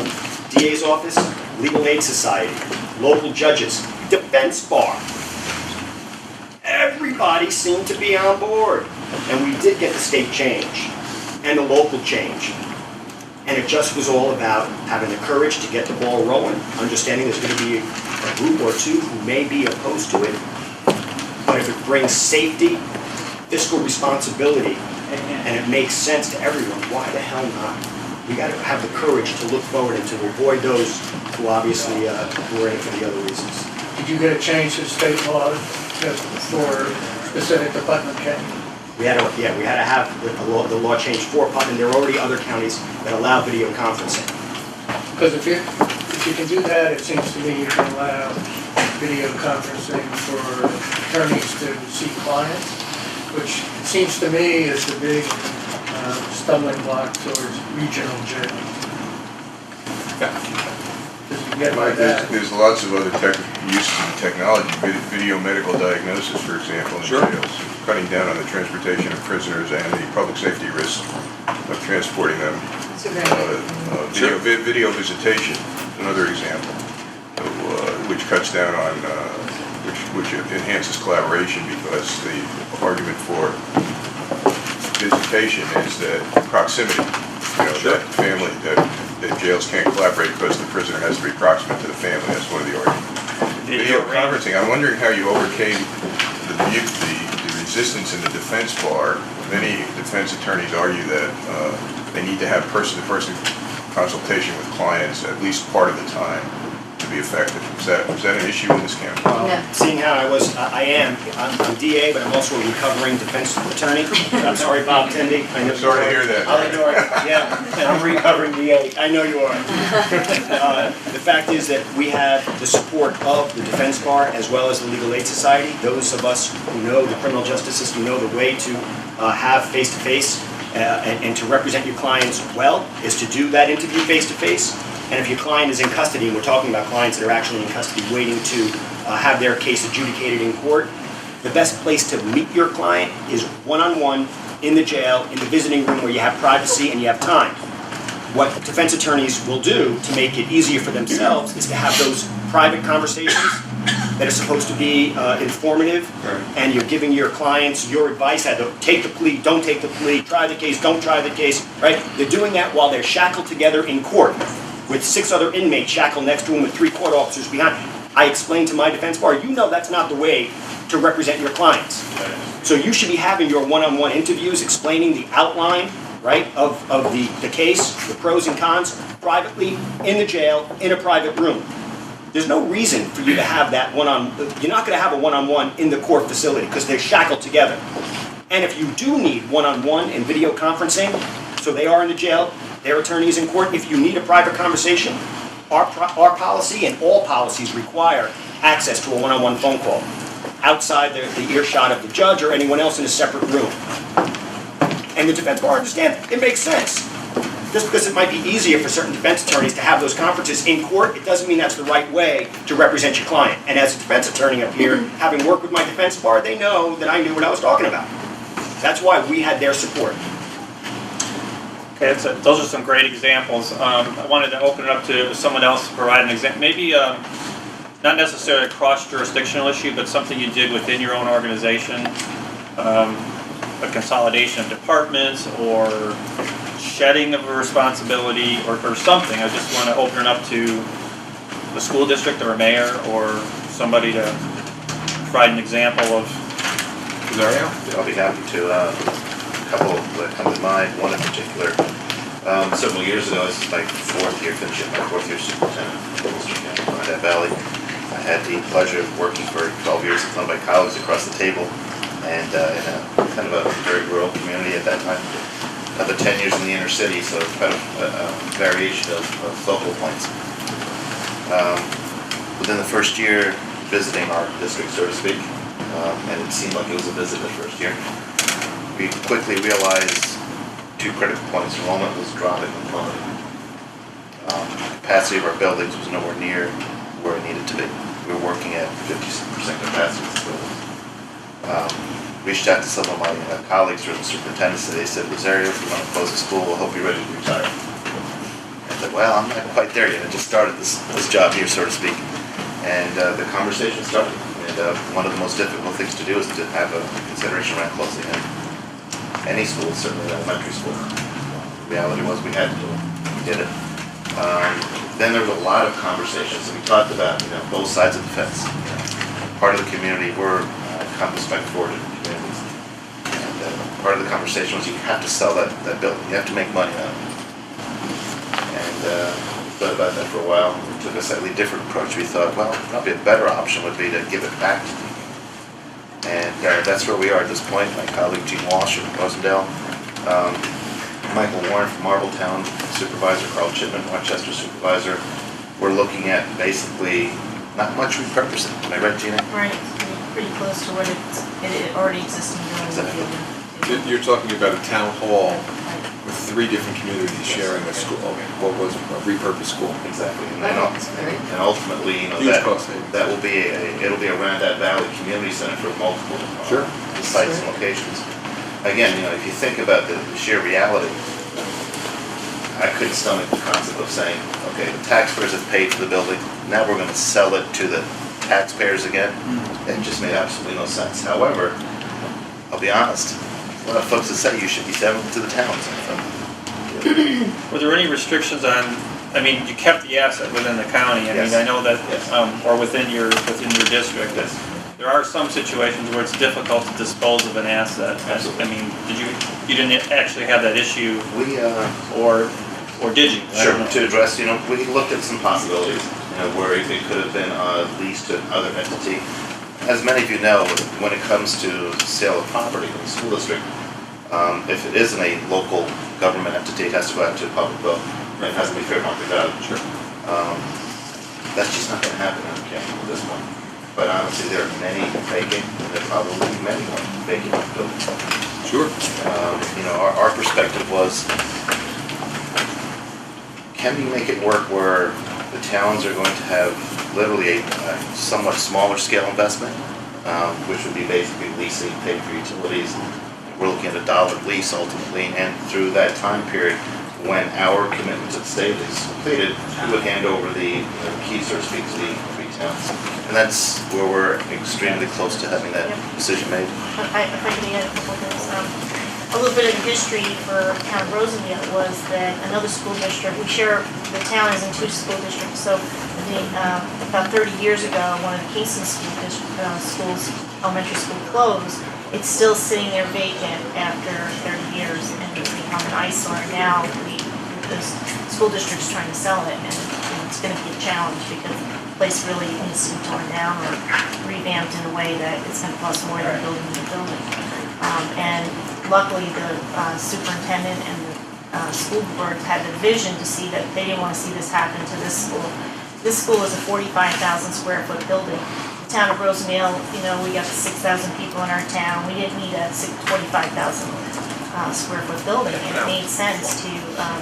DA's office, Legal Aid Society, local judges, defense bar. Everybody seemed to be on board. And we did get the state change and the local change. And it just was all about having the courage to get the ball rolling, understanding there's going to be a group or two who may be opposed to it. But if it brings safety, fiscal responsibility, and it makes sense to everyone, why the hell not? We got to have the courage to look forward and to avoid those who obviously who are in it for the other reasons. Did you get a change to state law just for specific to Putnam County? We had to have the law changed for Putnam. There are already other counties that allow video conferencing. Because if you can do that, it seems to me you can allow video conferencing for attorneys to see clients, which it seems to me is the big stumbling block towards regional jail. There's lots of other uses of technology, video medical diagnosis, for example, in jails, cutting down on the transportation of prisoners and the public safety risk of transporting them. Video visitation is another example, which cuts down on, which enhances collaboration, because the argument for visitation is that proximity, that family, that jails can't collaborate because the prisoner has to be proximate to the family. That's one of the arguments. Video conferencing, I'm wondering how you overcame the resistance in the defense bar. Many defense attorneys argue that they need to have person-to-person consultation with clients at least part of the time to be effective. Was that an issue in this campaign? Seeing how I'm DA, but I'm also a recovering defense attorney. I'm sorry, Bob Tendy. I'm sorry to hear that. I'll ignore it. Yeah, and I'm recovering DA. I know you are. The fact is that we have the support of the defense bar as well as the Legal Aid Society. Those of us who know the criminal justice system know the way to have face-to-face and to represent your clients well is to do that interview face-to-face. And if your client is in custody, and we're talking about clients that are actually in custody waiting to have their case adjudicated in court, the best place to meet your client is one-on-one in the jail, in the visiting room where you have privacy and you have time. What defense attorneys will do to make it easier for themselves is to have those private conversations that are supposed to be informative, and you're giving your clients your advice, take the plea, don't take the plea, try the case, don't try the case, right? They're doing that while they're shackled together in court with 6 other inmates shackled next to them with 3 court officers behind. I explained to my defense bar, that's not the way to represent your clients. So you should be having your one-on-one interviews explaining the outline, right, of the case, the pros and cons, privately, in the jail, in a private room. There's no reason for you to have that you're not going to have a one-on-one in the court facility because they're shackled together. And if you do need one-on-one and video conferencing, so they are in the jail, their attorneys in court, if you need a private conversation, our policy and all policies require access to a one-on-one phone call outside the earshot of the judge or anyone else in a separate room. And the defense bar understands it makes sense. Just because it might be easier for certain defense attorneys to have those conferences in court, it doesn't mean that's the right way to represent your client. And as a defense attorney up here, having worked with my defense bar, they know that I knew what I was talking about. That's why we had their support. Okay, those are some great examples. I wanted to open it up to someone else to provide an example. Maybe not necessarily a cross-jurisdictional issue, but something you did within your own organization, a consolidation of departments or shedding of a responsibility or something. I just want to open it up to the school district or a mayor or somebody to provide an example of. Mario? I'll be happy to. A couple that come to mind. One in particular. Several years ago, this is my 4th year, finishing my 4th year superintendent in Odell Valley. I had the pleasure of working for 12 years with one of my colleagues across the table, and in a kind of a very rural community at that time. Another 10 years in the inner city, so kind of a variation of focal points. Within the first year, visiting our district, so to speak, and it seemed like it was a visit the first year, we quickly realized 2 critical points. Enrollment was dropping in quality. Capacity of our buildings was nowhere near where it needed to be. We were working at 50% capacity of the buildings. Reached out to some of my colleagues from the superintendents, and they said, Rosario, if you want to close the school, we'll hope you're ready to retire. I said, well, I'm not quite there yet. I just started this job here, so to speak. And the conversation started. And one of the most difficult things to do is to have a consideration around closing any school, certainly elementary school. The reality was we had to do it. We did it. Then there was a lot of conversations that we talked about, both sides of the fence. Part of the community were compass back forward in the communities. And part of the conversation was you have to sell that building. You have to make money on it. And we thought about that for a while. We took a slightly different approach. We thought, well, probably a better option would be to give it back to people. And that's where we are at this point. My colleague Gene Walsh from Rosendale, Michael Warren from Marbletown, Supervisor Carl Chipman, Rochester Supervisor. We're looking at basically not much repurposing. Am I right, Gina? Right, pretty close to what it already exists in the Exactly. You're talking about a town hall with 3 different communities sharing a school, what was a repurposed school. Exactly. And ultimately, you know, Huge cost savings. that will be it'll be a Randad Valley Community Center for multiple sites and locations. Again, you know, if you think about the sheer reality, I couldn't stomach the concept of saying, okay, the taxpayers have paid for the building, now we're going to sell it to the taxpayers again. It just made absolutely no sense. However, I'll be honest, a lot of folks that say you should be selling it to the towns. Were there any restrictions on, I mean, you kept the asset within the county, I mean, I know that, or within your district. Yes. There are some situations where it's difficult to dispose of an asset. Absolutely. I mean, you didn't actually have that issue, We, or did you? I sure, don't know. to address, you know, we looked at some possibilities, you know, where it could have been leased to another entity. As many of you know, when it comes to sale of property in the school district, if it isn't a local government entity, it has to go out to a public vote. It has to be fair market value. Sure. That's just not going to happen in County at this point. But honestly, there are many vacant, and there are probably many more vacant buildings. Sure. You know, our perspective was, can we make it work where the towns are going to have literally a somewhat smaller scale investment, which would be basically leasing, paying for utilities. We're looking at $1 lease ultimately, and through that time period, when our commitment to the state is completed, we would hand over the keys, so to speak, to the 3 towns. And that's where we're extremely close to having that decision made. If I can add a couple of things. A little bit of the history for town of Rosendale was that another school district, the town is in 2 school districts, so about 30 years ago, one of the Kingston schools, elementary school closed. It's still sitting there vacant after 30 years, and it's become an eyesore. Now the school district's trying to sell it, and it's going to be a challenge because the place really needs to be torn down or revamped in a way that it's going to cost more than building the building. And luckily, the superintendent and the school board had the vision to see that they didn't want to see this happen to this school. This school is a 45,000 square foot building. The town of Rosendale, you know, we got 6,000 people in our town. We didn't need a 45,000 square foot building. And it made sense to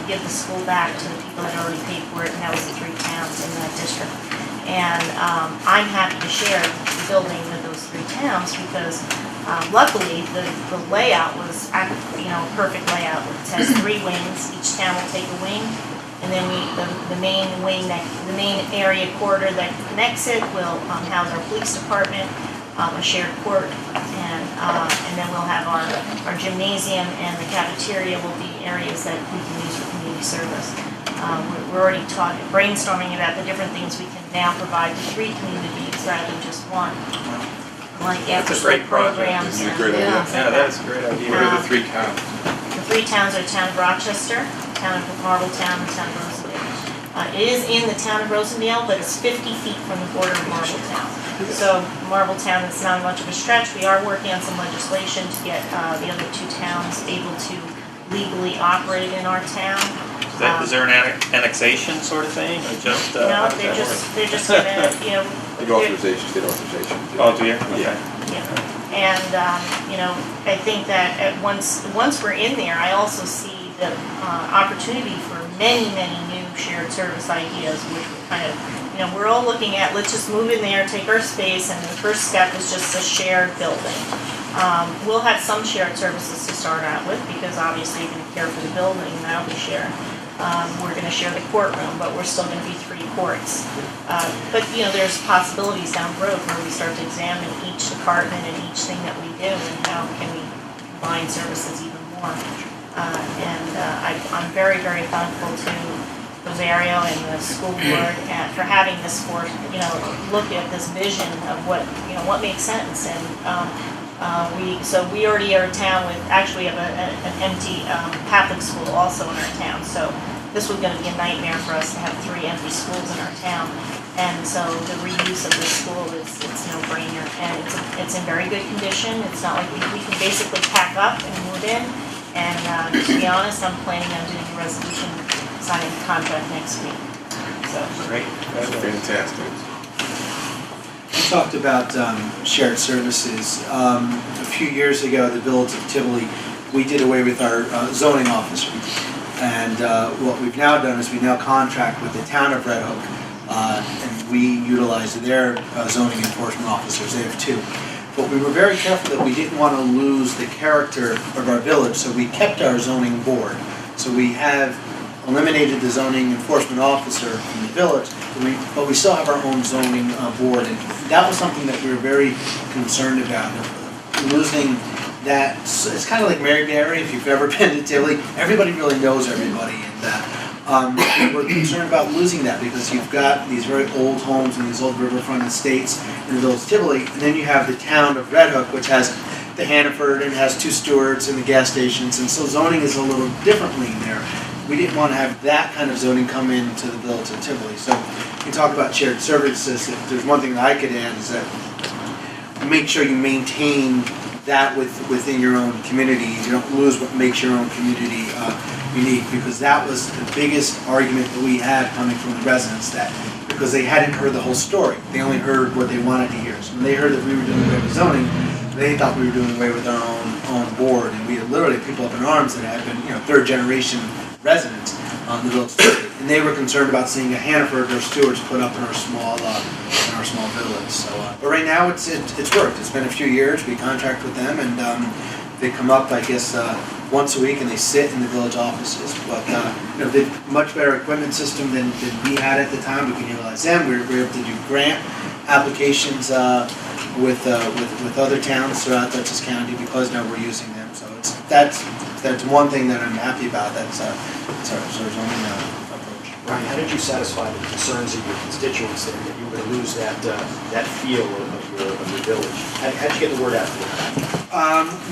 give the school back to the people that already paid for it, and that was the 3 towns in that district. And I'm happy to share the building with those 3 towns because luckily the layout was, you know, a perfect layout. It has 3 wings. Each town will take a wing. And then the main wing, the main area corridor that connects it will house our police department, a shared court, and then we'll have our gymnasium, and the cafeteria will be areas that we can use for community service. We're already brainstorming about the different things we can now provide to 3 communities rather than just 1. Like after-school programs. That's a great idea. Yeah, that's a great idea. What are the 3 towns? The 3 towns are the town of Rochester, town of Marbletown, and town of Rosendale. It is in the town of Rosendale, but it's 50 feet from the border of Marbletown. So Marbletown, it's not much of a stretch. We are working on some legislation to get the other 2 towns able to legally operate in our town. Is there an annexation sort of thing, or just? No, they're just gonna, you know. State authorization. Oh, do you? Okay. Yeah. And, you know, I think that once we're in there, I also see the opportunity for many new shared service ideas, which we kind of, you know, we're all looking at, let's just move in there, take our space, and the first step is just a shared building. We'll have some shared services to start out with, because obviously you're going to care for the building, and that'll be shared. We're going to share the courtroom, but we're still going to be 3 courts. But, you know, there's possibilities down the road where we start to examine each department and each thing that we do, and how can we combine services even more. I'm very thankful to Rosario and the school board for having this for, you know, look at this vision of what, you know, what makes sense. And So we already are a town with, actually have an empty Catholic school also in our town. So this was going to be a nightmare for us to have 3 empty schools in our town. And so the reuse of this school it's no brainer, and it's in very good condition. It's not like we can basically pack up and move in. And to be honest, I'm planning on doing a resolution, signing the contract next week. So Great. That's fantastic. We talked about shared services. A few years ago, the Village of Tivoli, we did away with our zoning officer. And what we've now done is we now contract with the town of Red Hook, and we utilize their zoning enforcement officers. They have 2. But we were very careful that we didn't want to lose the character of our village, so we kept our zoning board. So we have eliminated the zoning enforcement officer from the village, but we still have our own zoning board. And that was something that we were very concerned about, losing that. It's kind of like Maryberry, if you've ever been to Tivoli, everybody really knows everybody. And we're concerned about losing that because you've got these very old homes and these old riverfront estates in the Village of Tivoli, and then you have the town of Red Hook, which has the Hannaford and has 2 stewards and the gas stations, and so zoning is a little differently there. We didn't want to have that kind of zoning come into the Village of Tivoli. So you talk about shared services. If there's one thing that I could add is that make sure you maintain that within your own community. You don't lose what makes your own community unique, because that was the biggest argument that we had coming from the residents, that because they hadn't heard the whole story. They only heard what they wanted to hear. So when they heard that we were doing away with zoning, they thought we were doing away with our own board. And we had literally people up in arms that had been, 3rd generation residents on the Village, and they were concerned about seeing a Hannaford or stewards put up in our small village. So, but right now it's worked. It's been a few years. We contract with them, and they come up, I guess, once a week, and they sit in the village offices. But they've much better equipment system than we had at the time. We can utilize them. We were able to do grant applications with other towns throughout Dutchess County because now we're using them. So that's one thing that I'm happy about. That's our zoning approach. Ryan, how did you satisfy the concerns of your constituents that you were going to lose that feel of your village? How did you get the word out there?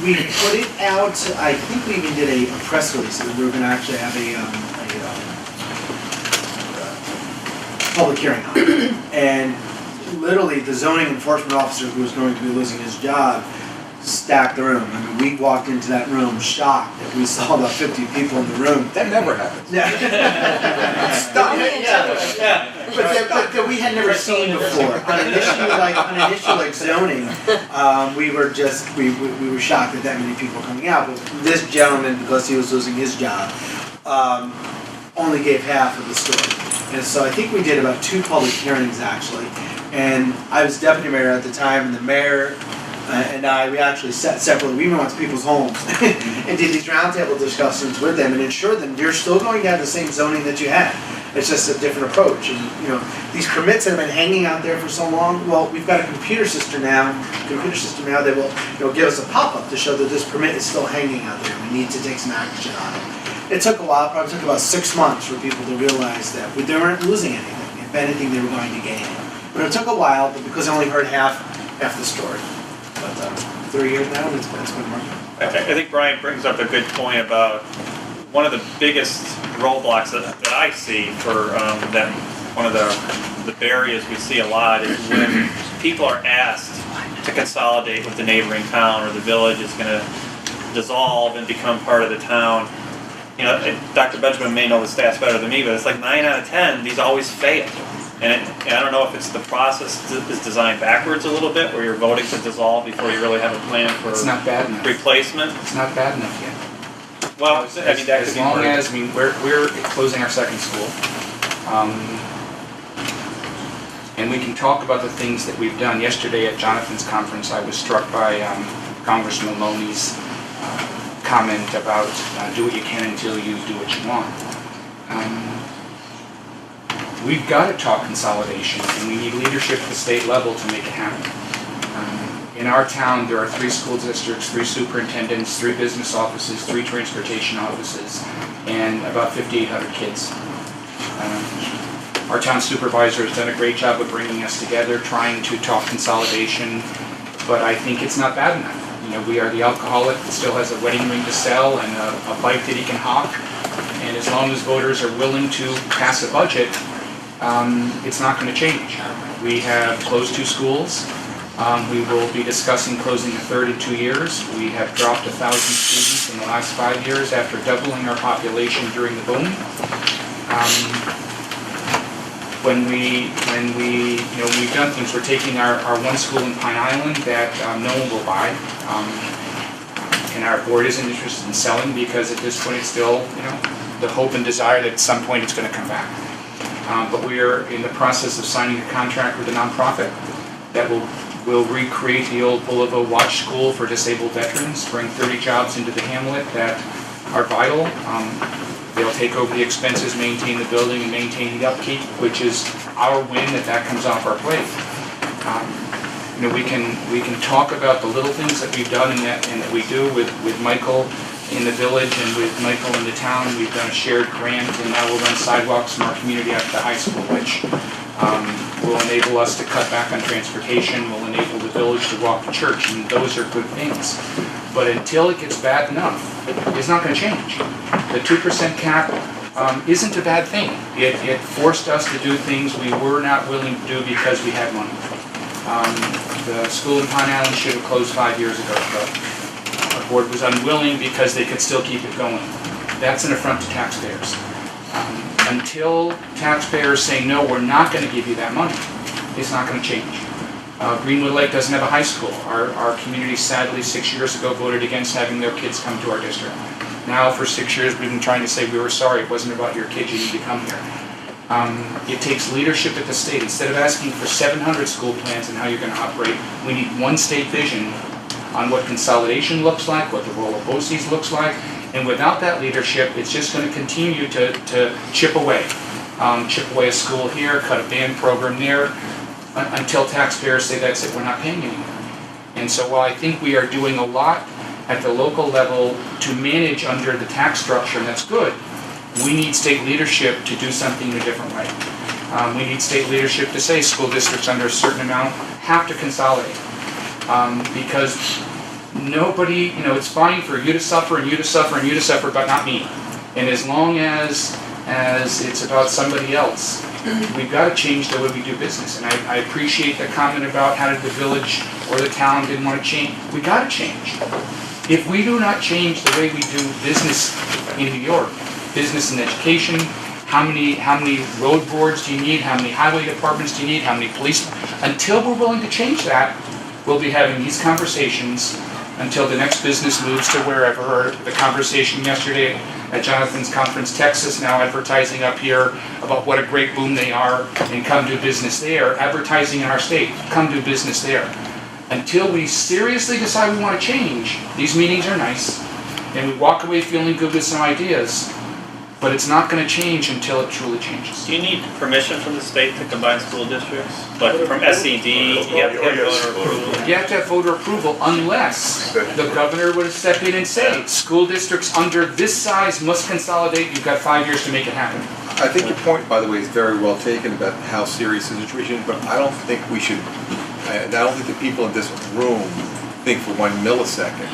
We put it out. I think we even did a press release that we were going to actually have a public hearing on it. And literally, the zoning enforcement officer who was going to be losing his job stacked the room. I mean, we walked into that room shocked that we saw about 50 people in the room. That never happens. Yeah. But we had never seen before. On an issue like zoning, we were shocked at that many people coming out. But this gentleman, because he was losing his job, only gave half of the story. And so I think we did about 2 public hearings actually. And I was deputy mayor at the time, and the mayor and we actually sat separately. We went to people's homes and did these roundtable discussions with them and ensured them you're still going to have the same zoning that you had. It's just a different approach. And these permits that have been hanging out there for so long. Well, we've got a computer system now that will give us a pop-up to show that this permit is still hanging out there. We need to take some action on it. It took a while. Probably took about 6 months for people to realize that they weren't losing anything. If anything, they were going to gain. But it took a while, but because I only heard half the story. But 3 years now, it's been working. I think Brian brings up a good point about one of the biggest roadblocks that I see for that. One of the barriers we see a lot is when people are asked to consolidate with the neighboring town, or the village is going to dissolve and become part of the town. Dr. Benjamin may know the stats better than me, but it's like 9 out of 10, these always fail. And I don't know if it's the process is designed backwards a little bit, where you're voting to dissolve before you really have a plan for It's not bad enough. replacement. It's not bad enough yet. Well, that could As be long worse. as, we're closing our second school. And we can talk about the things that we've done. Yesterday at Jonathan's conference, I was struck by Congressman Maloney's comment about do what you can until you do what you want. We've got to talk consolidation, and we need leadership at the state level to make it happen. In our town, there are 3 school districts, 3 superintendents, 3 business offices, 3 transportation offices, and about 5,800 kids. Our town supervisor has done a great job of bringing us together, trying to talk consolidation, but I think it's not bad enough. We are the alcoholic that still has a wedding ring to sell and a bike that he can hawk. And as long as voters are willing to pass a budget, it's not going to change. We have closed 2 schools. We will be discussing closing a third in 2 years. We have dropped 1,000 students in the last 5 years after doubling our population during the boom. When we've done things, we're taking our one school in Pine Island that no one will buy, and our board isn't interested in selling because at this point it's still, the hope and desire that at some point it's going to come back. But we are in the process of signing a contract with a nonprofit that will recreate the old Bolivar Watch School for disabled veterans, bring 30 jobs into the hamlet that are vital. They'll take over the expenses, maintain the building, and maintain the upkeep, which is our win that comes off our plate. We can talk about the little things that we've done and that we do with Michael in the village and with Michael in the town. We've done a shared grant, and now we'll run sidewalks from our community after the high school, which will enable us to cut back on transportation, will enable the village to walk to church, and those are good things. But until it gets bad enough, it's not going to change. The 2% cap isn't a bad thing. It forced us to do things we were not willing to do because we had money. The school in Pine Island should have closed 5 years ago, but our board was unwilling because they could still keep it going. That's an affront to taxpayers. Until taxpayers say, no, we're not going to give you that money, it's not going to change. Greenwood Lake doesn't have a high school. Our community sadly 6 years ago voted against having their kids come to our district. Now for 6 years we've been trying to say we were sorry, it wasn't about your kids, you need to come here. It takes leadership at the state. Instead of asking for 700 school plans and how you're going to operate, we need one state vision on what consolidation looks like, what the role of BOCES looks like, and without that leadership, it's just going to continue to chip away. Chip away a school here, cut a band program there, until taxpayers say that's it, we're not paying anymore. And so while I think we are doing a lot at the local level to manage under the tax structure, and that's good, we need state leadership to do something in a different way. We need state leadership to say school districts under a certain amount have to consolidate. Because nobody, it's fine for you to suffer and you to suffer and you to suffer, but not me. And as long as it's about somebody else, we've got to change the way we do business. And I appreciate the comment about how did the village or the town didn't want to change. We got to change. If we do not change the way we do business in New York, business and education, how many road boards do you need? How many highway departments do you need? How many police? Until we're willing to change that, we'll be having these conversations until the next business moves to wherever. Or the conversation yesterday at Jonathan's conference, Texas, now advertising up here about what a great boom they are and come do business there. Advertising in our state, come do business there. Until we seriously decide we want to change, these meetings are nice, and we walk away feeling good with some ideas, but it's not going to change until it truly changes. Do you need permission from the state to combine school districts? Like from SED, you have to have voter approval? You have to have voter approval unless the governor would step in and say, school districts under this size must consolidate, you've got 5 years to make it happen. I think your point, by the way, is very well taken about how serious the situation is, but I don't think we should, I don't think the people in this room think for 1 millisecond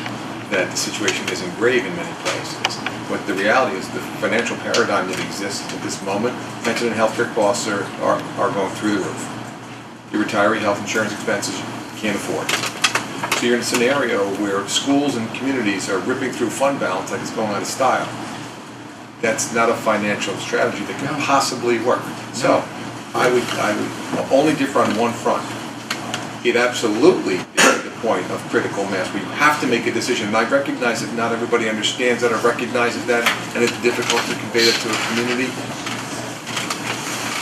that the situation isn't grave in many places. But the reality is the financial paradigm that exists at this moment, pension and healthcare costs are going through the roof. Your retiree health insurance expenses you can't afford. So you're in a scenario where schools and communities are ripping through fund balance like it's going out of style. That's not a financial strategy that can possibly work. So I would only differ on one front. It absolutely is at the point of critical mass where you have to make a decision. And I recognize that not everybody understands that or recognizes that, and it's difficult to convey that to a community.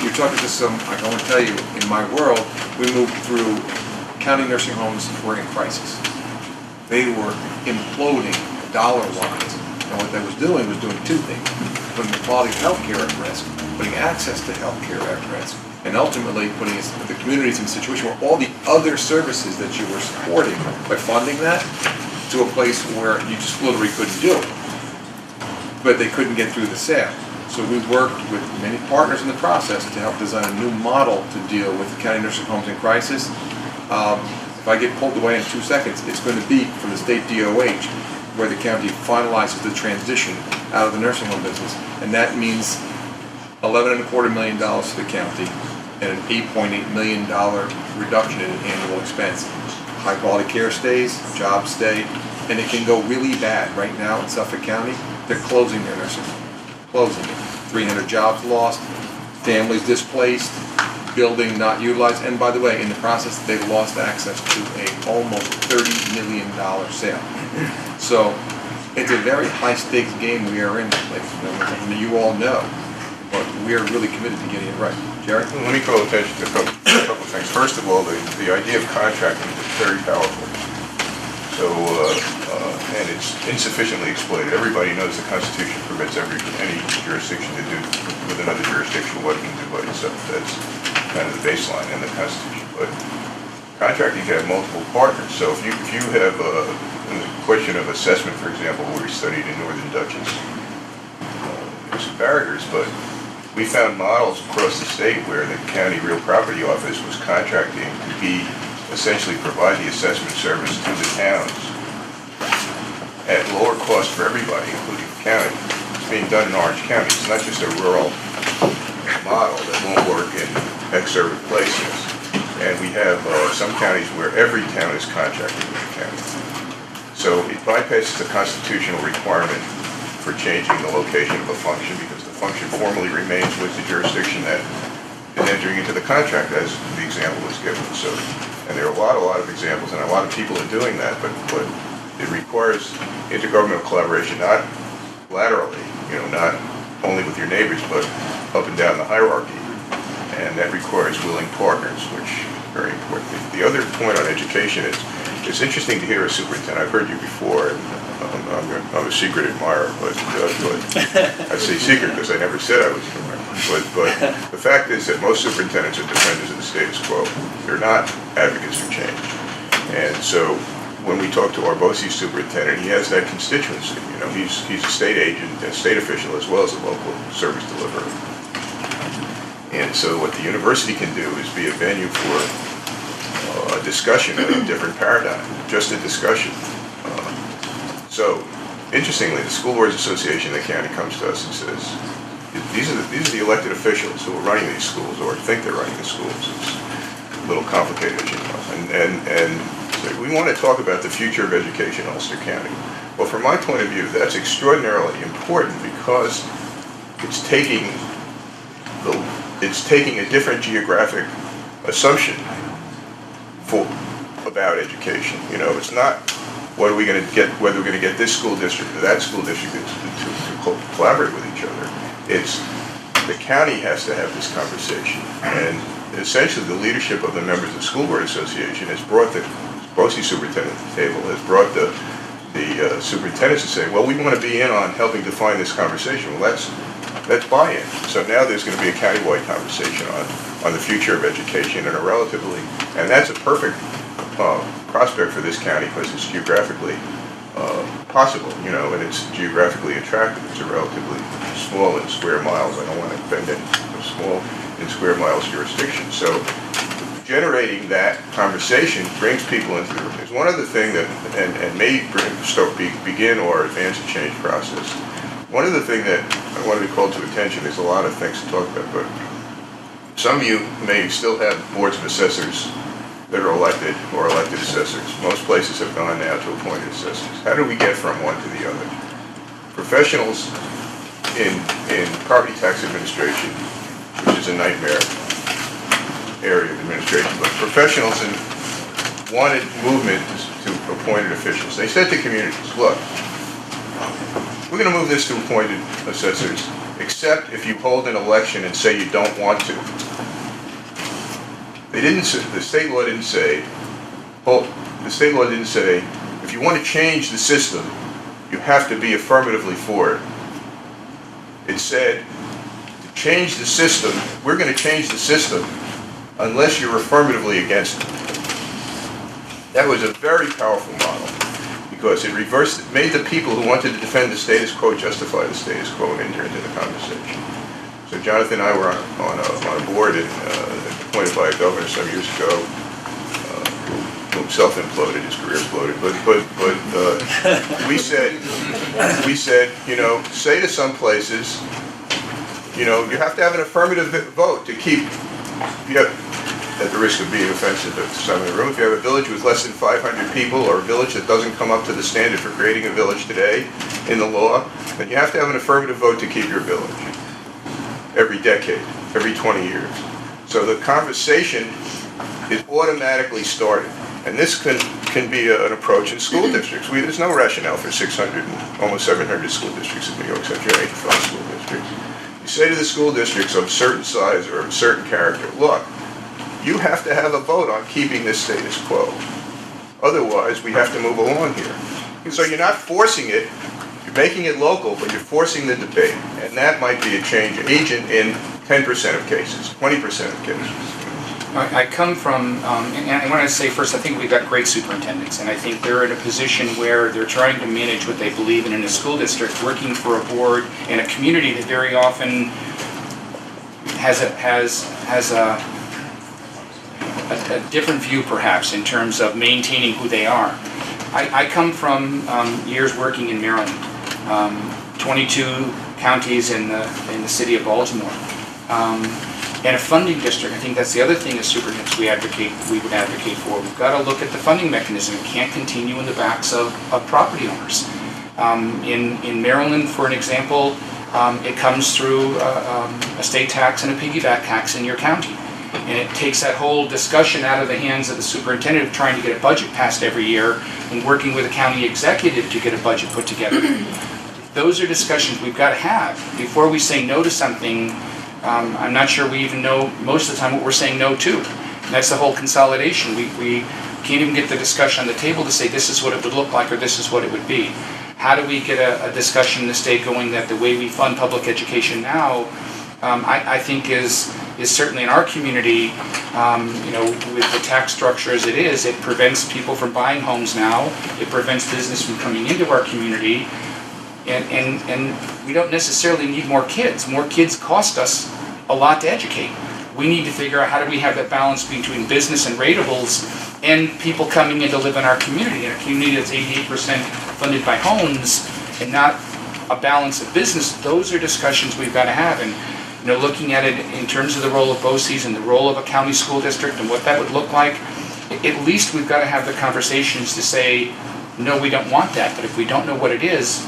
You're talking to some, I can only tell you, in my world, we moved through county nursing homes were in crisis. They were imploding dollar-wise. And what that was doing two things. Putting the quality of healthcare at risk, putting access to healthcare at risk, and ultimately putting the communities in a situation where all the other services that you were supporting by funding that to a place where you just literally couldn't do it. But they couldn't get through the sale. So we worked with many partners in the process to help design a new model to deal with county nursing homes in crisis. If I get pulled away in 2 seconds, it's going to be from the state DOH, where the county finalizes the transition out of the nursing home business. And that means $11.25 million to the county and an $8.8 million reduction in annual expense. High quality care stays, jobs stay, and it can go really bad. Right now in Suffolk County, they're closing their nursing home. Closing it. 300 jobs lost, families displaced, building not utilized, and by the way, in the process, they've lost access to a almost $30 million sale. So it's a very high stakes game we are in, ladies and gentlemen. You all know, but we are really committed to getting it right. Jerry? Let me call attention to a couple of things. First of all, the idea of contracting is very powerful. So, and it's insufficiently exploited. Everybody knows the Constitution permits any jurisdiction to do with another jurisdiction what it can do by itself. That's kind of the baseline in the Constitution. But contracting can have multiple partners. So if you have in the question of assessment, for example, where we studied in Northern Dutchess, there's some barriers, but we found models across the state where the county real property office was contracting to essentially provide the assessment service to the towns at lower cost for everybody, including the county. It's being done in Orange County. It's not just a rural model that won't work in exurban places. And we have some counties where every town is contracting with the county. So it bypasses the constitutional requirement for changing the location of a function, because the function formally remains with the jurisdiction that is entering into the contract, as the example was given. So, and there are a lot of examples, and a lot of people are doing that, but it requires intergovernmental collaboration, not laterally, not only with your neighbors, but up and down the hierarchy. And that requires willing partners, which is very important. The other point on education is, it's interesting to hear a superintendent. I've heard you before, and I'm a secret admirer, but I say secret because I never said I was an admirer. But the fact is that most superintendents are defenders of the status quo. They're not advocates for change. And so when we talk to our BOCES superintendent, he has that constituency. He's a state agent, a state official, as well as a local service deliverer. And so what the university can do is be a venue for a discussion of a different paradigm, just a discussion. So interestingly, the School Boards Association in the county comes to us and says, these are the elected officials who are running these schools or think they're running the schools. It's a little complicated, as you know. And so we want to talk about the future of education in Ulster County. Well, from my point of view, that's extraordinarily important because it's taking a different geographic assumption about education. It's not what are we going to get, whether we're going to get this school district or that school district to collaborate with each other. It's the county has to have this conversation, and essentially the leadership of the members of the School Board Association has brought the BOCES superintendent to the table, has brought the superintendents to say, well, we want to be in on helping define this conversation. Well, that's buy-in. So now there's going to be a countywide conversation on the future of education and that's a perfect prospect for this county because it's geographically possible, and it's geographically attractive. It's a relatively small in square miles. I don't want to offend any small in square miles jurisdiction. So generating that conversation brings people into the room. There's one other thing that, and may begin or advance the change process. One other thing that I want to be called to attention, there's a lot of things to talk about, but some of you may still have boards of assessors that are elected or elected assessors. Most places have gone now to appointed assessors. How do we get from one to the other? Professionals in property tax administration, which is a nightmare area of administration, but professionals wanted movement to appointed officials. They said to communities, look, we're going to move this to appointed assessors, except if you hold an election and say you don't want to. The state law didn't say, if you want to change the system, you have to be affirmatively for it. It said, to change the system, we're going to change the system unless you're affirmatively against it. That was a very powerful model because it made the people who wanted to defend the status quo justify the status quo and enter into the conversation. So Jonathan and I were on a board appointed by a governor some years ago who himself imploded, his career imploded. But we said, you know, say to some places, you know, you have to have an affirmative vote to keep. You have, at the risk of being offensive to some in the room, if you have a village with less than 500 people, or a village that doesn't come up to the standard for creating a village today in the law, then you have to have an affirmative vote to keep your village every decade, every 20 years. So the conversation is automatically started. And this can be an approach in school districts. There's no rationale for 600 and almost 700 school districts in New York City, 85 school districts. You say to the school districts of a certain size or of a certain character, look, you have to have a vote on keeping this status quo. Otherwise, we have to move along here. And so you're not forcing it, you're making it local, but you're forcing the debate. And that might be a change agent in 10% of cases, 20% of cases. I come from, and I want to say first, I think we've got great superintendents, and I think they're in a position where they're trying to manage what they believe in a school district, working for a board in a community that very often has a different view, perhaps, in terms of maintaining who they are. I come from years working in Maryland, 22 counties in the city of Baltimore. And a funding district, I think that's the other thing as superintendents we would advocate for. We've got to look at the funding mechanism. It can't continue in the backs of property owners. In Maryland, for an example, it comes through a state tax and a piggyback tax in your county. And it takes that whole discussion out of the hands of the superintendent of trying to get a budget passed every year and working with a county executive to get a budget put together. Those are discussions we've got to have before we say no to something. I'm not sure we even know most of the time what we're saying no to. And that's the whole consolidation. We can't even get the discussion on the table to say this is what it would look like or this is what it would be. How do we get a discussion in the state going that the way we fund public education now, I think is certainly in our community, you know, with the tax structure as it is, it prevents people from buying homes now. It prevents business from coming into our community. And we don't necessarily need more kids. More kids cost us a lot to educate. We need to figure out how do we have that balance between business and ratables and people coming in to live in our community. In a community that's 88% funded by homes and not a balance of business, those are discussions we've got to have. And you know, looking at it in terms of the role of BOCES and the role of a county school district and what that would look like, at least we've got to have the conversations to say, no, we don't want that. But if we don't know what it is,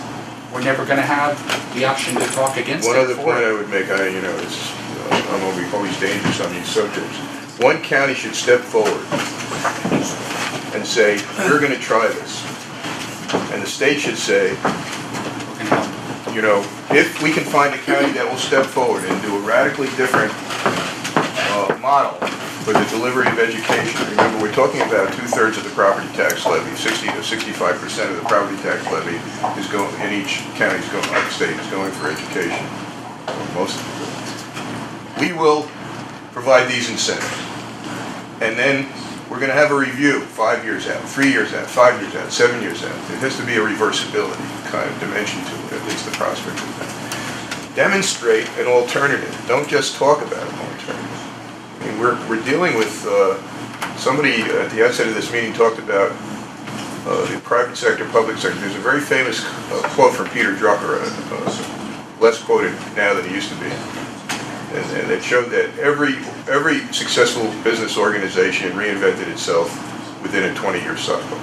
we're never going to have the option to talk against it. One other point I would make, you know, is I'm always dangerous on these subjects. One county should step forward and say, we're going to try this. And the state should say, you know, if we can find a county that will step forward and do a radically different model for the delivery of education. Remember, we're talking about 2/3 of the property tax levy, 60 to 65% of the property tax levy is going in each county, the state is going for education. Most of it. We will provide these incentives, and then we're going to have a review 5 years out, 3 years out, 5 years out, 7 years out. There has to be a reversibility kind of dimension to it, at least the prospect of that. Demonstrate an alternative. Don't just talk about an alternative. I mean, we're dealing with somebody at the outset of this meeting talked about the private sector, public sector. There's a very famous quote from Peter Drucker, less quoted now than he used to be, and it showed that every successful business organization reinvented itself within a 20-year cycle,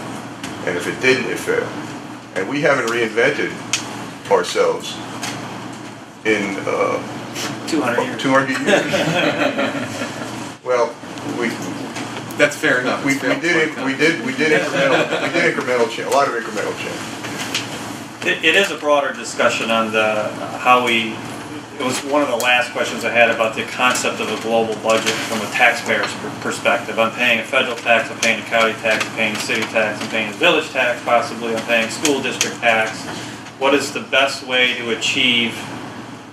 and if it didn't, it failed. And we haven't reinvented ourselves in 200 years. Well, that's fair enough. We did incremental change, a lot of incremental change. It is a broader discussion on it was one of the last questions I had about the concept of a global budget from a taxpayer's perspective. I'm paying a federal tax, I'm paying a county tax, I'm paying a city tax, I'm paying a village tax, possibly I'm paying school district tax. What is the best way to achieve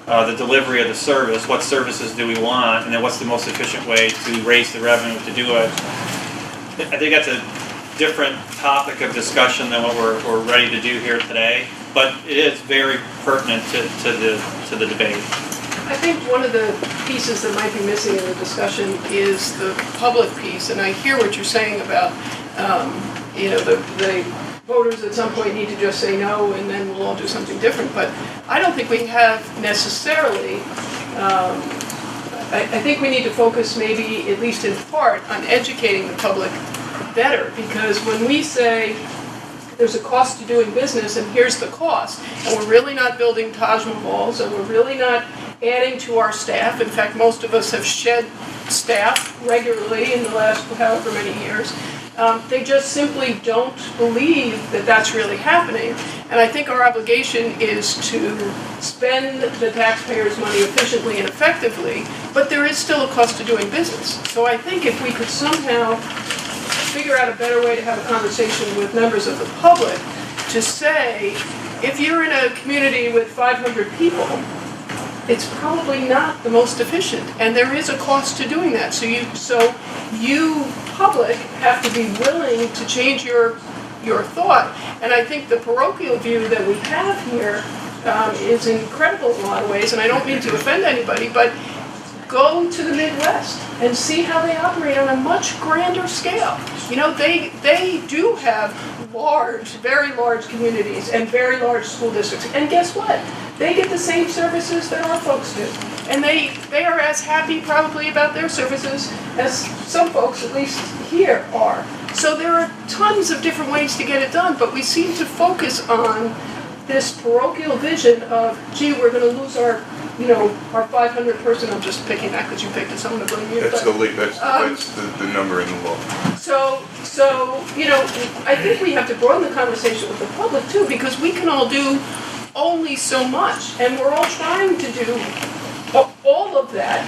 the delivery of the service? What services do we want? And then what's the most efficient way to raise the revenue to do it? I think that's a different topic of discussion than what we're ready to do here today, but it is very pertinent to the debate. I think one of the pieces that might be missing in the discussion is the public piece, and I hear what you're saying about the voters at some point need to just say no, and then we'll all do something different. But I don't think we have necessarily. I think we need to focus, maybe at least in part, on educating the public better, because when we say there's a cost to doing business and here's the cost, and we're really not building Taj Mahals, and we're really not adding to our staff. In fact, most of us have shed staff regularly in the last however many years. They just simply don't believe that that's really happening. And I think our obligation is to spend the taxpayers' money efficiently and effectively, but there is still a cost to doing business. So I think if we could somehow figure out a better way to have a conversation with members of the public to say, if you're in a community with 500 people, it's probably not the most efficient, and there is a cost to doing that. So you public have to be willing to change your thought. And I think the parochial view that we have here is incredible in a lot of ways, and I don't mean to offend anybody, but go to the Midwest and see how they operate on a much grander scale. You know, they do have large, very large communities and very large school districts. And guess what? They get the same services that our folks do. And they are as happy probably about their services as some folks, at least here, are. So there are tons of different ways to get it done, but we seem to focus on this parochial vision of, gee, we're going to lose our 500 person, I'm just picking that because you picked it, so I'm going to blame you. That's the number in the law. So, I think we have to broaden the conversation with the public too, because we can all do only so much, and we're all trying to do all of that,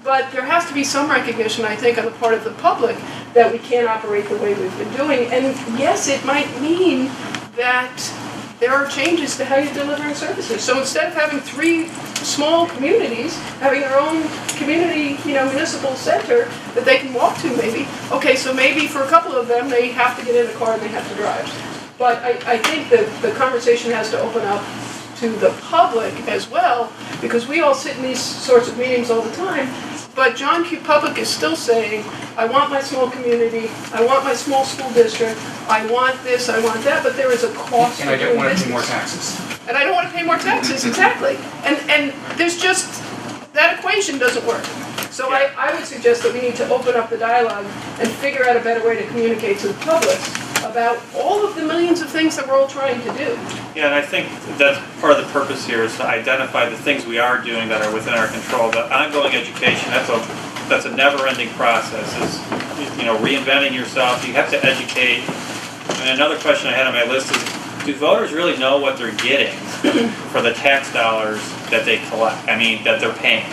but there has to be some recognition, I think, on the part of the public that we can't operate the way we've been doing. And yes, it might mean that there are changes to how you're delivering services. So instead of having 3 small communities having their own community, municipal center that they can walk to maybe, okay, so maybe for a couple of them they have to get in a car and they have to drive. But I think that the conversation has to open up to the public as well, because we all sit in these sorts of meetings all the time, but John Q. Public is still saying, I want my small community, I want my small school district, I want this, I want that, but there is a cost and to I don't doing want to business. pay more taxes. And I don't want to pay more taxes, exactly. And there's just, that equation doesn't work. So I would suggest that we need to open up the dialogue and figure out a better way to communicate to the public about all of the millions of things that we're all trying to do. Yeah, and I think that's part of the purpose here is to identify the things we are doing that are within our control. But ongoing education, that's a never-ending process. Is reinventing yourself. You have to educate. And another question I had on my list is, do voters really know what they're getting for the tax dollars that they collect? I mean, that they're paying.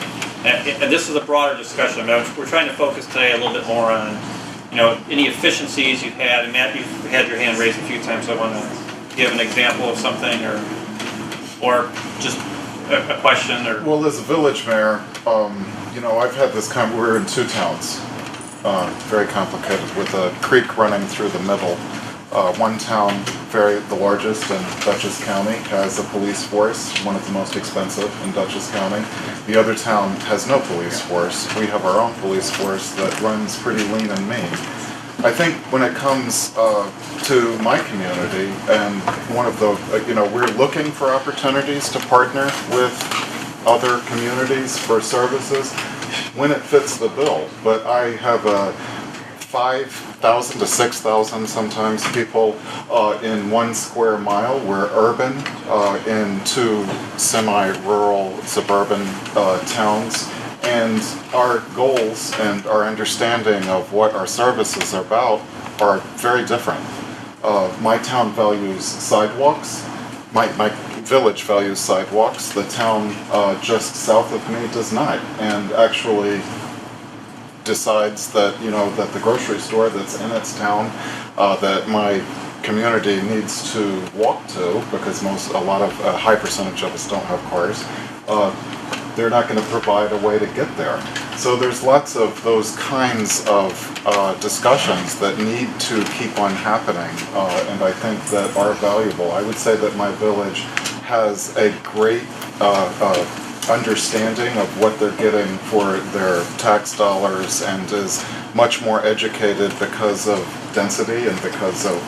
And this is a broader discussion. I mean, we're trying to focus today a little bit more on, any efficiencies you've had. And Matt, you've had your hand raised a few times, so I want to give an example of something or just a question or. Well, as a village mayor, I've had this we're in 2 towns, very complicated, with a creek running through the middle. One town, the largest in Dutchess County, has a police force, one of the most expensive in Dutchess County. The other town has no police force. We have our own police force that runs pretty lean and mean. I think when it comes to my community, and one of the, we're looking for opportunities to partner with other communities for services when it fits the bill. But I have a 5,000 to 6,000 sometimes people in 1 square mile. We're urban in 2 semi-rural suburban towns, and our goals and our understanding of what our services are about are very different. My town values sidewalks. My village values sidewalks. The town just south of me does not, and actually decides that that the grocery store that's in its town that my community needs to walk to, because a high percentage of us don't have cars, they're not going to provide a way to get there. So there's lots of those kinds of discussions that need to keep on happening, and I think that are valuable. I would say that my village has a great understanding of what they're getting for their tax dollars, and is much more educated because of density and because of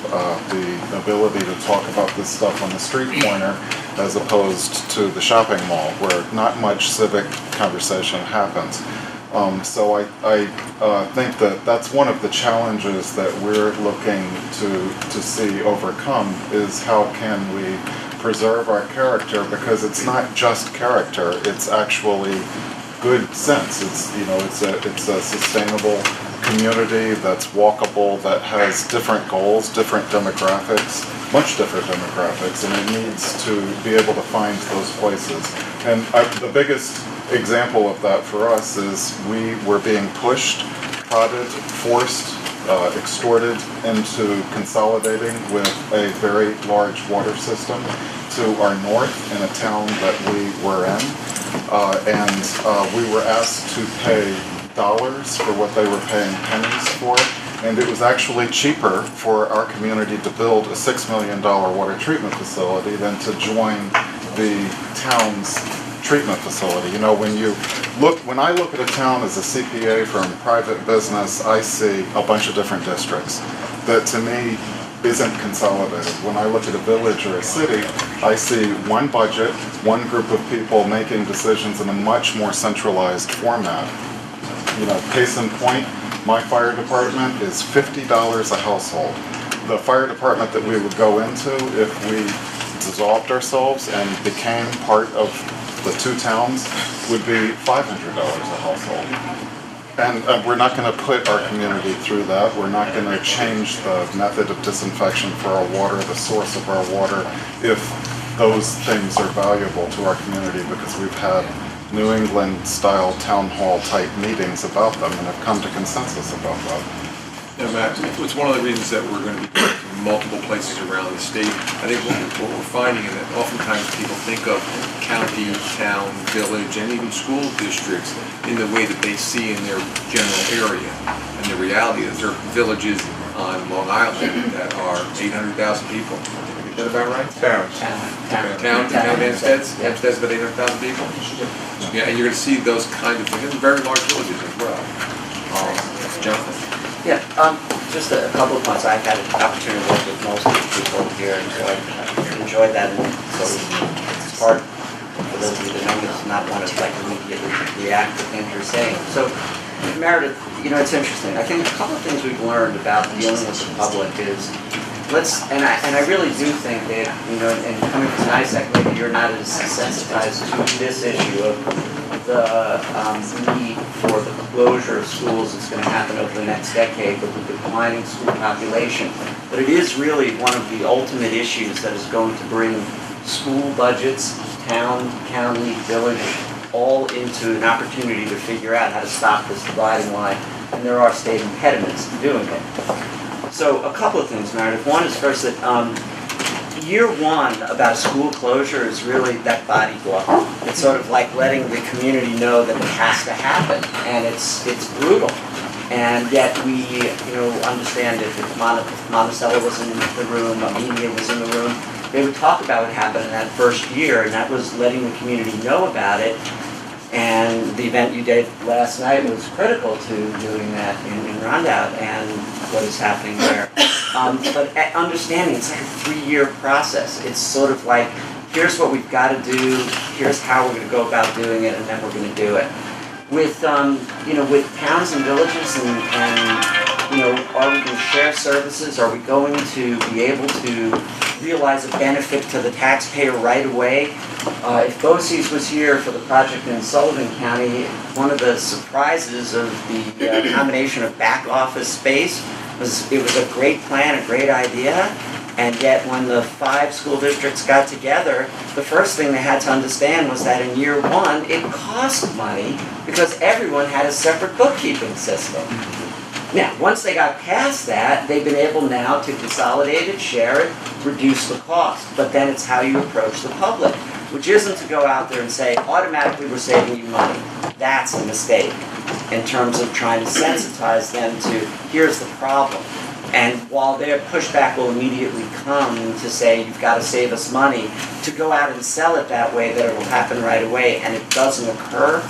the ability to talk about this stuff on the street corner as opposed to the shopping mall where not much civic conversation happens. So I think that that's one of the challenges that we're looking to see overcome is how can we preserve our character, because it's not just character, it's actually good sense. It's a sustainable community that's walkable, that has different goals, different demographics, much different demographics, and it needs to be able to find those places. And the biggest example of that for us is we were being pushed, prodded, forced, extorted into consolidating with a very large water system to our north in a town that we were in. And we were asked to pay dollars for what they were paying pennies for. And it was actually cheaper for our community to build a $6 million water treatment facility than to join the town's treatment facility. You know, when I look at a town as a CPA from private business, I see a bunch of different districts that to me isn't consolidated. When I look at a village or a city, I see one budget, one group of people making decisions in a much more centralized format. You know, case in point, my fire department is $50 a household. The fire department that we would go into if we dissolved ourselves and became part of the two towns would be $500 a household. And we're not going to put our community through that. We're not going to change the method of disinfection for our water, the source of our water, if those things are valuable to our community, because we've had New England-style town hall type meetings about them and have come to consensus about that. Yeah, Matt, it's one of the reasons that we're going to be going to multiple places around the state. I think what we're finding is that oftentimes people think of county, town, village, and even school districts in the way that they see in their general area. And the reality is there are villages on Long Island that are 800,000 people. Is that about right? Town Hempstead's about 800,000 people. Yeah, and you're going to see those kind of things. And very large villages as well. Jonathan? Yeah, just a couple of points. I've had an opportunity to work with most of the people here, and so I've enjoyed that. And so it's hard for those of you that know me to not want to like immediately react to things you're saying. So, Meredith, you know, it's interesting. I think a couple of things we've learned about dealing with the public is and I really do think that, you know, and coming from NISAC, maybe you're not as sensitized to this issue of the need for the closure of schools that's going to happen over the next decade with the declining school population. But it is really one of the ultimate issues that is going to bring school budgets, town, county, village, all into an opportunity to figure out how to stop this dividing line. And there are state impediments to doing it. So a couple of things, Meredith. One is first that year one about school closure is really that body blow. It's sort of like letting the community know that it has to happen, and it's brutal. And yet we, you know, understand if Monticello was in the room, Amelia was in the room, they would talk about what happened in that first year, and that was letting the community know about it. And the event you did last night was critical to doing that in Rondout and what is happening there. But understanding it's like a 3-year process. It's sort of like, here's what we've got to do, here's how we're going to go about doing it, and then we're going to do it. With you know, with towns and villages, and you know, are we going to share services? Are we going to be able to realize a benefit to the taxpayer right away? If BOCES was here for the project in Sullivan County, one of the surprises of the combination of back office space was it was a great plan, a great idea, and yet when the 5 school districts got together, the first thing they had to understand was that in year one, it cost money because everyone had a separate bookkeeping system. Now, once they got past that, they've been able now to consolidate it, share it, reduce the cost. But then it's how you approach the public, which isn't to go out there and say, automatically we're saving you money. That's a mistake in terms of trying to sensitize them to, here's the problem. And while their pushback will immediately come to say, you've got to save us money, to go out and sell it that way, that it will happen right away, and it doesn't occur,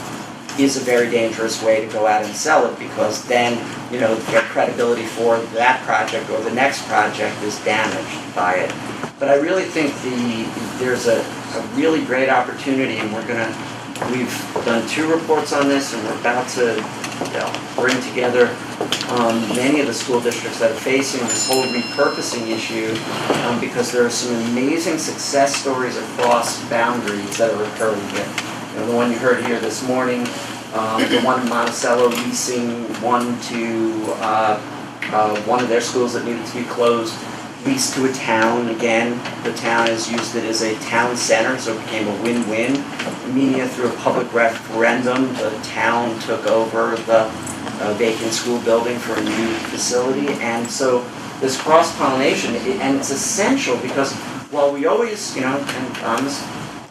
is a very dangerous way to go out and sell it, because then, their credibility for that project or the next project is damaged by it. But I really think there's a really great opportunity, and we've done 2 reports on this, and we're about to bring together many of the school districts that are facing this whole repurposing issue, because there are some amazing success stories across boundaries that are occurring here. The one you heard here this morning, the one in Monticello leasing one to one of their schools that needed to be closed, leased to a town. Again, the town has used it as a town center, so it became a win-win. Media, through a public referendum, the town took over the vacant school building for a new facility. And so this cross-pollination, and it's essential, because while we always, and I'm as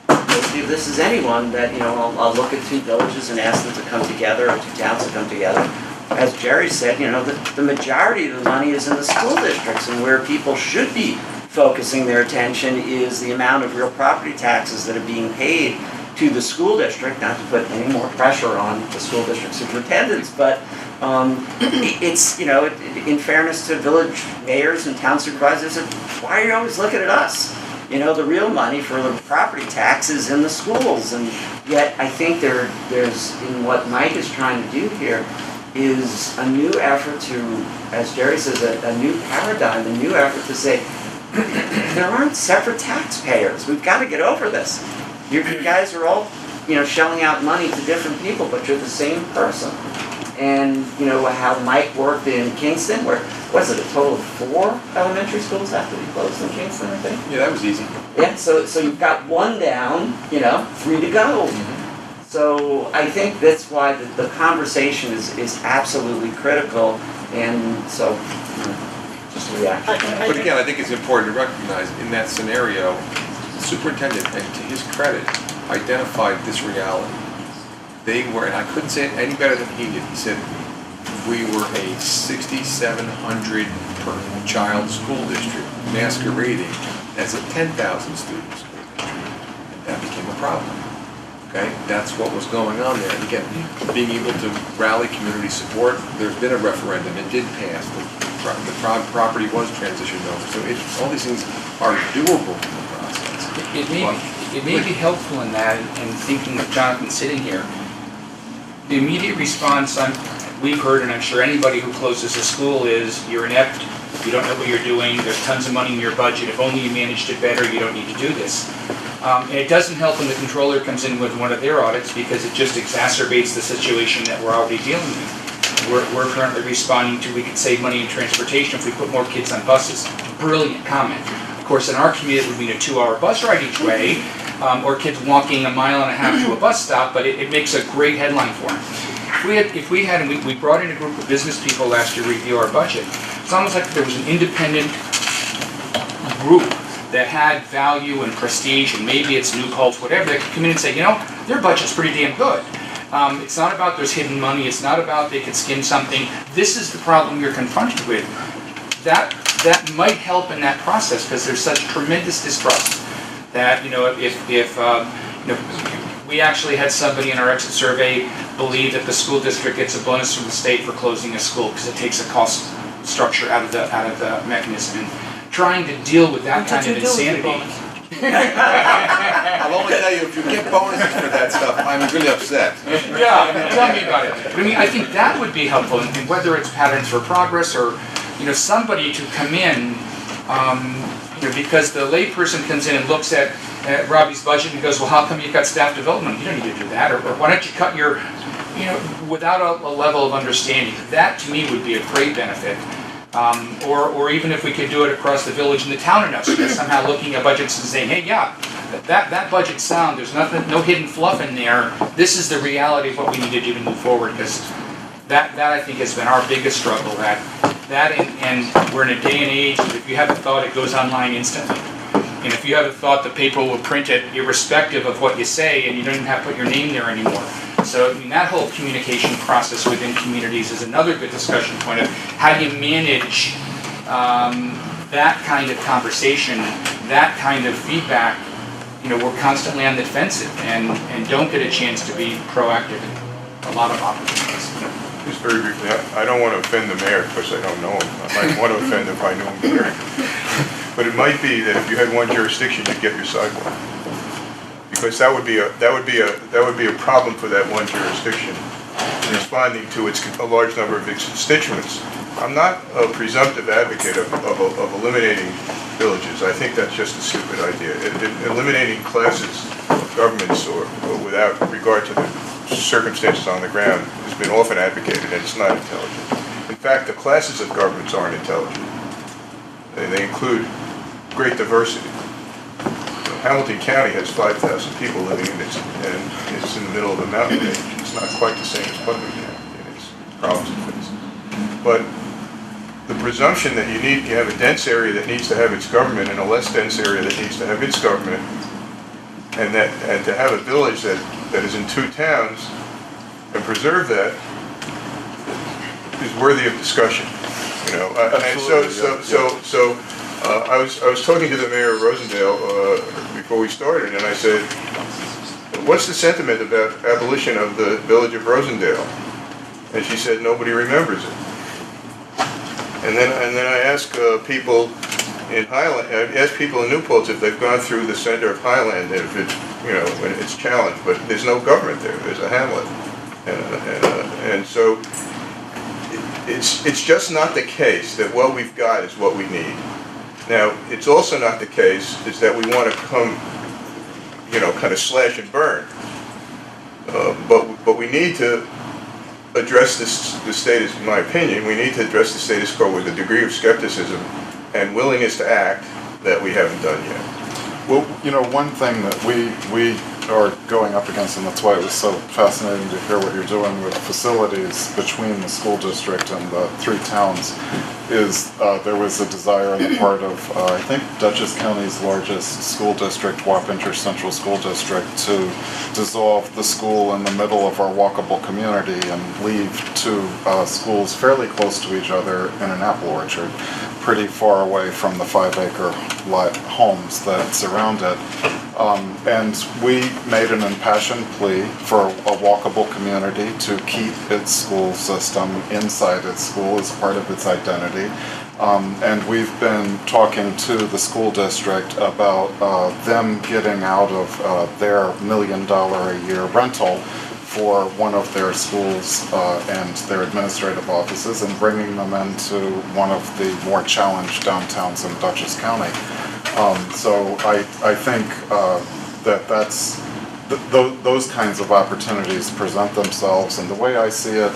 guilty of this as anyone, that, I'll look at 2 villages and ask them to come together, or 2 towns to come together. As Jerry said, the majority of the money is in the school districts, and where people should be focusing their attention is the amount of real property taxes that are being paid to the school district, not to put any more pressure on the school district superintendents, but it's, in fairness to village mayors and town supervisors, why are you always looking at us? The real money for the property tax is in the schools, and yet I think there's, in what Mike is trying to do here, is a new effort to, as Jerry says, a new paradigm, a new effort to say, there aren't separate taxpayers. We've got to get over this. You guys are all, shelling out money to different people, but you're the same person. And, how Mike worked in Kingston, where, was it a total of 4 elementary schools have to be closed in Kingston, I think? Yeah, that was easy. Yeah, so you've got 1 down, 3 to go. Mm-hmm. So I think that's why the conversation is absolutely critical, and so, just a reaction. But again, I think it's important to recognize in that scenario, the superintendent, and to his credit, identified this reality. They were, and I couldn't say it any better than he did. He said, we were a 6,700 per child school district masquerading as a 10,000 student school district. And that became a problem. Okay, that's what was going on there. And again, being able to rally community support, there's been a referendum, it did pass, the property was transitioned over. So all these things are doable in the process. It may be helpful in that, and thinking of Jonathan sitting here. The immediate response we've heard, and I'm sure anybody who closes a school, is you're inept, you don't know what you're doing, there's tons of money in your budget, if only you managed it better, you don't need to do this. And it doesn't help when the controller comes in with one of their audits, because it just exacerbates the situation that we're already dealing with. We're currently responding to, we could save money in transportation if we put more kids on buses. Brilliant comment. Of course, in our community, it would mean a 2-hour bus ride each way, or kids walking 1.5 miles to a bus stop, but it makes a great headline for them. If we had, and we brought in a group of business people last year to review our budget, it's almost like there was an independent group that had value and prestige, and maybe it's New Paltz, whatever, that could come in and say, their budget's pretty damn good. It's not about there's hidden money, it's not about they could skim something. This is the problem you're confronted with. That might help in that process, because there's such tremendous distrust that, if we actually had somebody in our exit survey believe that the school district gets a bonus from the state for closing a school because it takes a cost structure out of the mechanism. And trying to deal with that kind of insanity. I'll only tell you, if you get bonuses for that stuff, I'm really upset. Yeah, tell me about it. But I think that would be helpful, and whether it's Patterns for Progress or, somebody to come in, because the layperson comes in and looks at Robbie's budget and goes, well, how come you've got staff development? You don't need to do that. Or why don't you cut your, without a level of understanding. That, to me, would be a great benefit. Or even if we could do it across the village and the town enough, so that somehow looking at budgets and saying, hey, yeah, that budget's sound, there's no hidden fluff in there, this is the reality of what we need to do to move forward, because that I think has been our biggest struggle, and we're in a day and age that if you have a thought, it goes online instantly. And if you have a thought, the paper will print it irrespective of what you say, and you don't even have to put your name there anymore. So that whole communication process within communities is another good discussion point of how do you manage that kind of conversation, that kind of feedback. We're constantly on the defensive and don't get a chance to be proactive. a lot of opportunities. Just very briefly, I don't want to offend the mayor because I don't know him. I might want to offend if I knew him better. But it might be that if you had one jurisdiction, you'd get your sidewalk. Because that would be a problem for that one jurisdiction, responding to a large number of its constituents. I'm not a presumptive advocate of eliminating villages. I think that's just a stupid idea. Eliminating classes of governments or without regard to the circumstances on the ground has been often advocated, and it's not intelligent. In fact, the classes of governments aren't intelligent. They include great diversity. Hamilton County has 5,000 people living in it, and it's in the middle of a mountain range. It's not quite the same as Putnam County in its problems it faces. But the presumption that you have a dense area that needs to have its government and a less dense area that needs to have its government, and to have a village that is in two towns and preserve that is worthy of discussion. And so I was talking to the mayor of Rosendale before we started, and I said, "What's the sentiment about abolition of the village of Rosendale?" And she said, "Nobody remembers it." And then I asked people in Highland, I asked people in New Paltz if they've gone through the center of Highland, and if it's when it's challenged, but there's no government there. There's a hamlet, and so it's just not the case that what we've got is what we need. Now, it's also not the case is that we want to come, kind of slash and burn. But we need to address the status, in my opinion, we need to address the status quo with a degree of skepticism and willingness to act that we haven't done yet. Well, one thing that we are going up against, and that's why it was so fascinating to hear what you're doing with facilities between the school district and the three towns, is there was a desire on the part of, I think, Dutchess County's largest school district, Wappinger Central School District, to dissolve the school in the middle of our walkable community and leave two schools fairly close to each other in an apple orchard, pretty far away from the 5-acre lot homes that surround it. And we made an impassioned plea for a walkable community to keep its school system inside its school as part of its identity. And we've been talking to the school district about them getting out of their $1 million a year rental for one of their schools and their administrative offices and bringing them into one of the more challenged downtowns in Dutchess County. So I think those kinds of opportunities present themselves, and the way I see it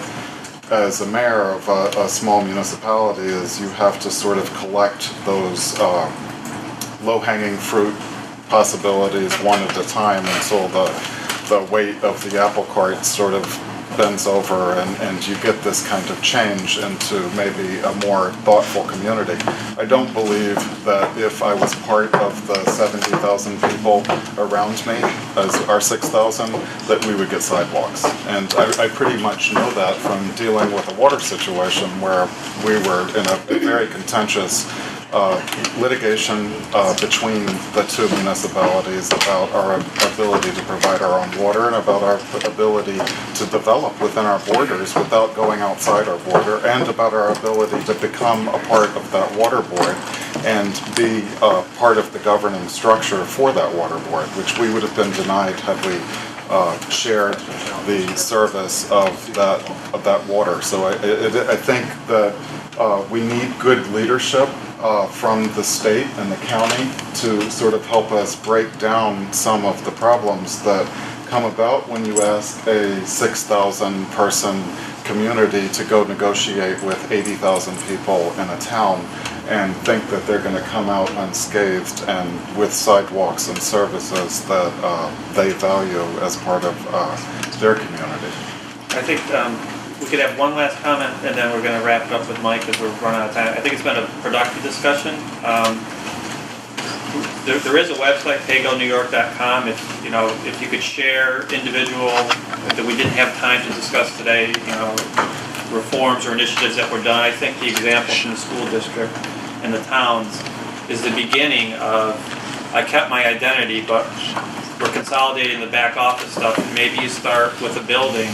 as a mayor of a small municipality is you have to sort of collect those low-hanging fruit possibilities one at a time until the weight of the apple cart sort of bends over and you get this kind of change into maybe a more thoughtful community. I don't believe that if I was part of the 70,000 people around me, as our 6,000, that we would get sidewalks. And I pretty much know that from dealing with a water situation where we were in a very contentious litigation between the two municipalities about our ability to provide our own water and about our ability to develop within our borders without going outside our border, and about our ability to become a part of that water board and be part of the governing structure for that water board, which we would have been denied had we shared the service of that water. So I think that we need good leadership from the state and the county to sort of help us break down some of the problems that come about when you ask a 6,000 person community to go negotiate with 80,000 people in a town and think that they're going to come out unscathed and with sidewalks and services that they value as part of their community. I think we could have one last comment, and then we're going to wrap it up with Mike because we're running out of time. I think it's been a productive discussion. There is a website, PaygoNewYork.com. If you could share individual that we didn't have time to discuss today, reforms or initiatives that were done. I think the example from the school district and the towns is the beginning of, I kept my identity, but we're consolidating the back office stuff. Maybe you start with a building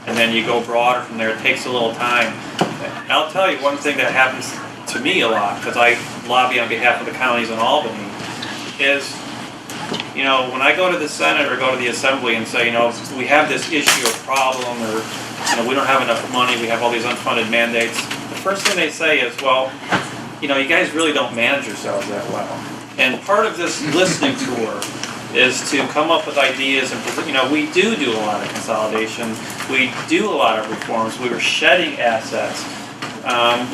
and then you go broader from there. It takes a little time. And I'll tell you one thing that happens to me a lot, because I lobby on behalf of the counties in Albany, is, you know, when I go to the Senate or go to the Assembly and say, you know, we have this issue or problem, or, you know, we don't have enough money, we have all these unfunded mandates, the first thing they say is, well, you know, you guys really don't manage yourselves that well. And part of this listening tour is to come up with ideas, and, you know, we do a lot of consolidation, we do a lot of reforms, we were shedding assets,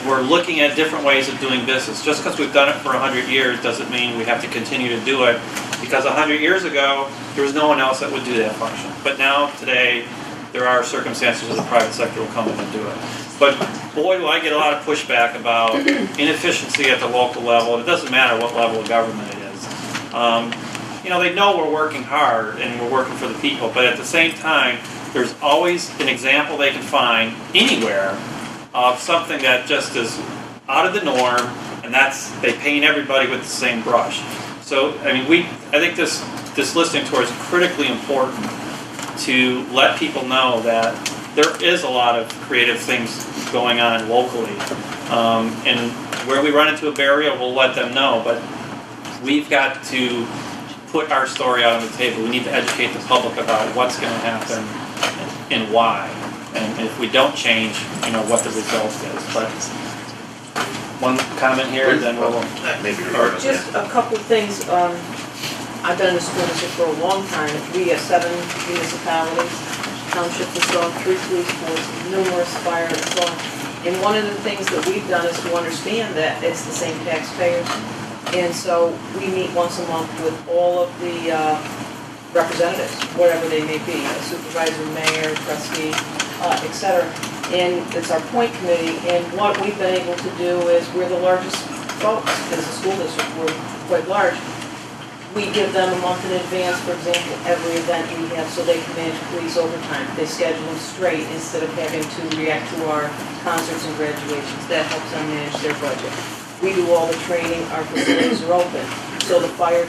we're looking at different ways of doing business. Just because we've done it for 100 years doesn't mean we have to continue to do it, because 100 years ago, there was no one else that would do that function. But now, today, there are circumstances where the private sector will come in and do it. But boy, do I get a lot of pushback about inefficiency at the local level. It doesn't matter what level of government it is. You know, they know we're working hard and we're working for the people, but at the same time, there's always an example they can find anywhere of something that just is out of the norm, and that's, they paint everybody with the same brush. So, I mean, I think this listening tour is critically important to let people know that there is a lot of creative things going on locally. And where we run into a barrier, we'll let them know, but we've got to put our story out on the table. We need to educate the public about what's going to happen and why. And if we don't change, you know, what the result is. But one comment here, and then we'll... Just a couple of things. I've been in the school district for a long time. We have 7 municipalities, township and so on, 3 police forces, numerous fire and so on. And one of the things that we've done is to understand that it's the same taxpayers. And so we meet once a month with all of the representatives, whatever they may be, a supervisor, mayor, trustee, etc. And it's our point committee, and what we've been able to do is, we're the largest folks as a school district, we're quite large. We give them a month in advance, for example, every event we have, so they can manage police overtime. They schedule them straight instead of having to react to our concerts and graduations. That helps them manage their budget. We do all the training, our facilities are open. So the fire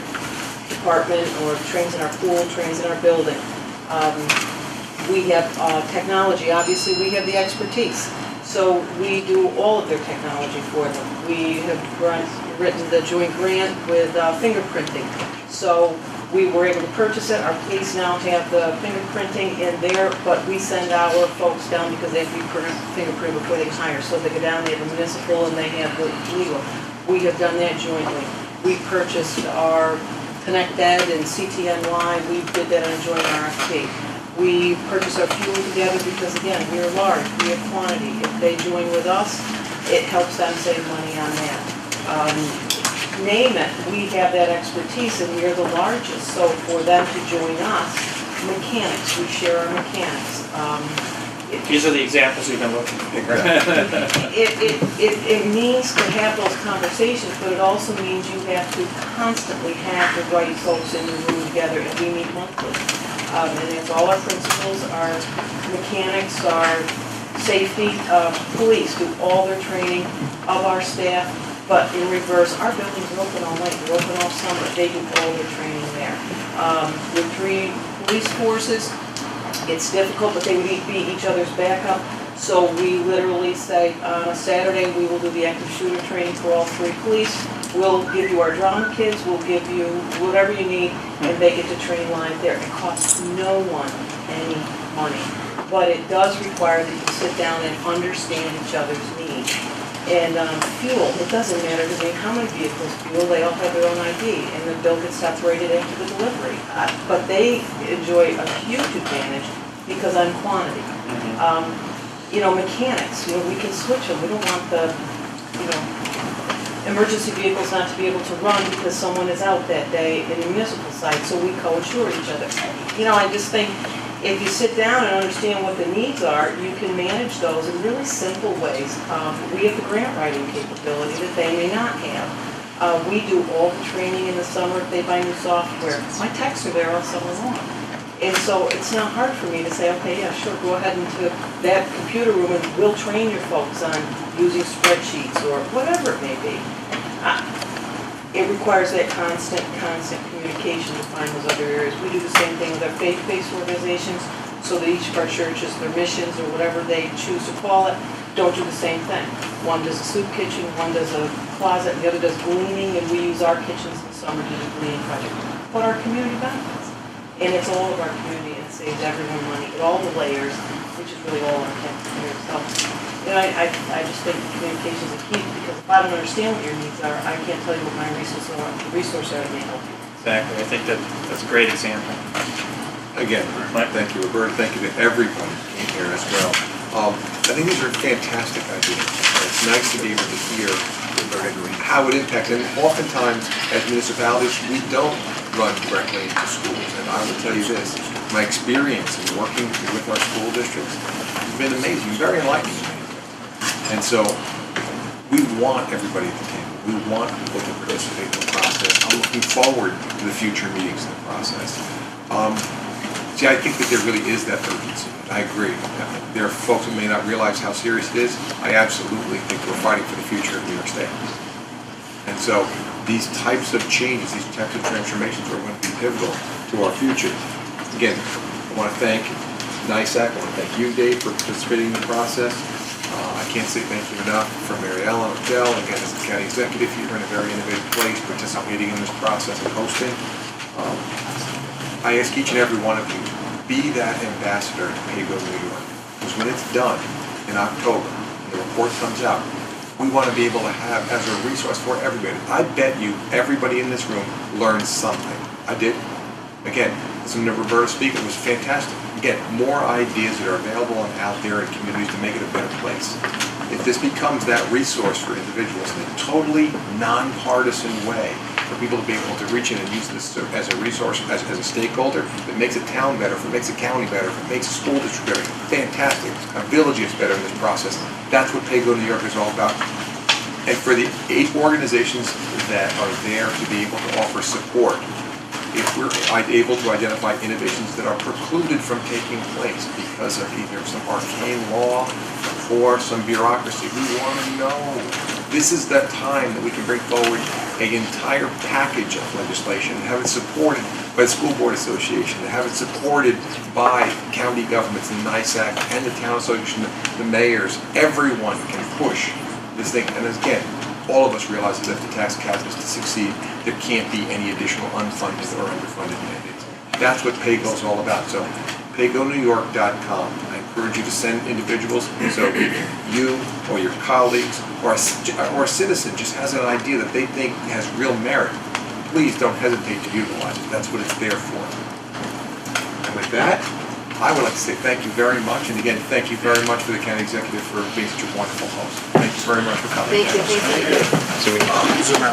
department, or trains in our pool, trains in our building. We have technology, obviously we have the expertise. So we do all of their technology for them. We have written the joint grant with fingerprinting. So we were able to purchase it. Our police now have the fingerprinting in there, but we send our folks down because they have to be fingerprinted before they can hire. So they go down, they have a municipal, and they have the legal. We have done that jointly. We purchased our Connect Ed and CTNY. We did that on a joint RFP. We purchase our fuel together because, again, we're large, we have quantity. If they join with us, it helps them save money on that. Name it, we have that expertise and we are the largest. So for them to join us, mechanics, we share our mechanics. These are the examples we've been looking for. It means to have those conversations, but it also means you have to constantly have the right folks in the room together, and we meet monthly. And it's all our principals, our mechanics, our safety, police do all their training of our staff, but in reverse, our buildings are open all night, they're open all summer, they do all their training there. With 3 police forces, it's difficult, but they would be each other's backup. So we literally say, on a Saturday, we will do the active shooter training for all 3 police. We'll give you our drama kids, we'll give you whatever you need, and they get to train live there. It costs no one any money. But it does require that you sit down and understand each other's needs. And fuel, it doesn't matter to me how many vehicles fuel, they all have their own ID, and the bill gets separated after the delivery. But they enjoy a huge advantage because I'm quantity. You know, mechanics, you know, we can switch them. We don't want the, you know, emergency vehicles not to be able to run because someone is out that day in the municipal site, so we co-insure each other. You know, I just think if you sit down and understand what the needs are, you can manage those in really simple ways. We have the grant writing capability that they may not have. We do all the training in the summer if they buy new software. My techs are there all summer long. And so it's not hard for me to say, okay, yeah, sure, go ahead into that computer room and we'll train your folks on using spreadsheets or whatever it may be. It requires that constant communication to find those other areas. We do the same thing with our faith-based organizations. so that each of our churches, their missions or whatever they choose to call it, don't do the same thing. One does a soup kitchen, one does a closet, the other does gleaning, and we use our kitchens in summer to do the gleaning project. But our community benefits, and it's all of our community, and it saves everyone money, at all the layers, which is really all our taxpayers. So, you know, I just think communication is a key, because if I don't understand what your needs are, I can't tell you what my resources are to help you. Exactly, I think that's a great example. Again, thank you, Roberta. Thank you to everyone who came here as well. I think these are fantastic ideas. It's nice to be able to hear how it impacts. And oftentimes, as municipalities, we don't run directly into schools. And I will tell you this, my experience in working with our school districts has been amazing, very enlightening. And so, we want everybody at the table. We want people to participate in the process. I'm looking forward to the future meetings in the process. See, I think that there really is that urgency. I agree. There are folks who may not realize how serious it is. I absolutely think we're fighting for the future of New York State. And so these types of changes, these types of transformations are going to be pivotal to our future. Again, I want to thank NISAC. I want to thank you, Dave, for participating in the process. I can't say thank you enough for MaryEllen, Odell. Again, as the county executive, you're in a very innovative place participating in this process of hosting. I ask each and every one of you, be that ambassador to Paygo, New York. Because when it's done in October, and the report comes out, we want to be able to have as a resource for everybody. I bet you everybody in this room learned something. I did. Again, listening to Roberta speak, it was fantastic. Again, more ideas that are available and out there in communities to make it a better place. If this becomes that resource for individuals in a totally nonpartisan way, for people to be able to reach in and use this as a resource, as a stakeholder, if it makes a town better, if it makes a county better, if it makes a school district better, fantastic. A village is better in this process. That's what Paygo New York is all about. And for the 8 organizations that are there to be able to offer support, if we're able to identify innovations that are precluded from taking place because of either some arcane law or some bureaucracy, we want to know. This is that time that we can bring forward an entire package of legislation and have it supported by the School Board Association, to have it supported by county governments and NISAC and the town association, the mayors. Everyone can push this thing. And again, all of us realize that if the tax cap is to succeed, there can't be any additional unfunded or underfunded mandates. That's what Paygo is all about. So, PaygoNewYork.com. I encourage you to send individuals, so you or your colleagues or a citizen just has an idea that they think has real merit. Please don't hesitate to utilize it. That's what it's there for. And with that, I would like to say thank you very much. And again, thank you very much for the county executive for being such a wonderful host. Thank you very much for coming. Thank you. So we zoom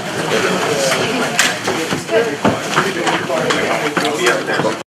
out.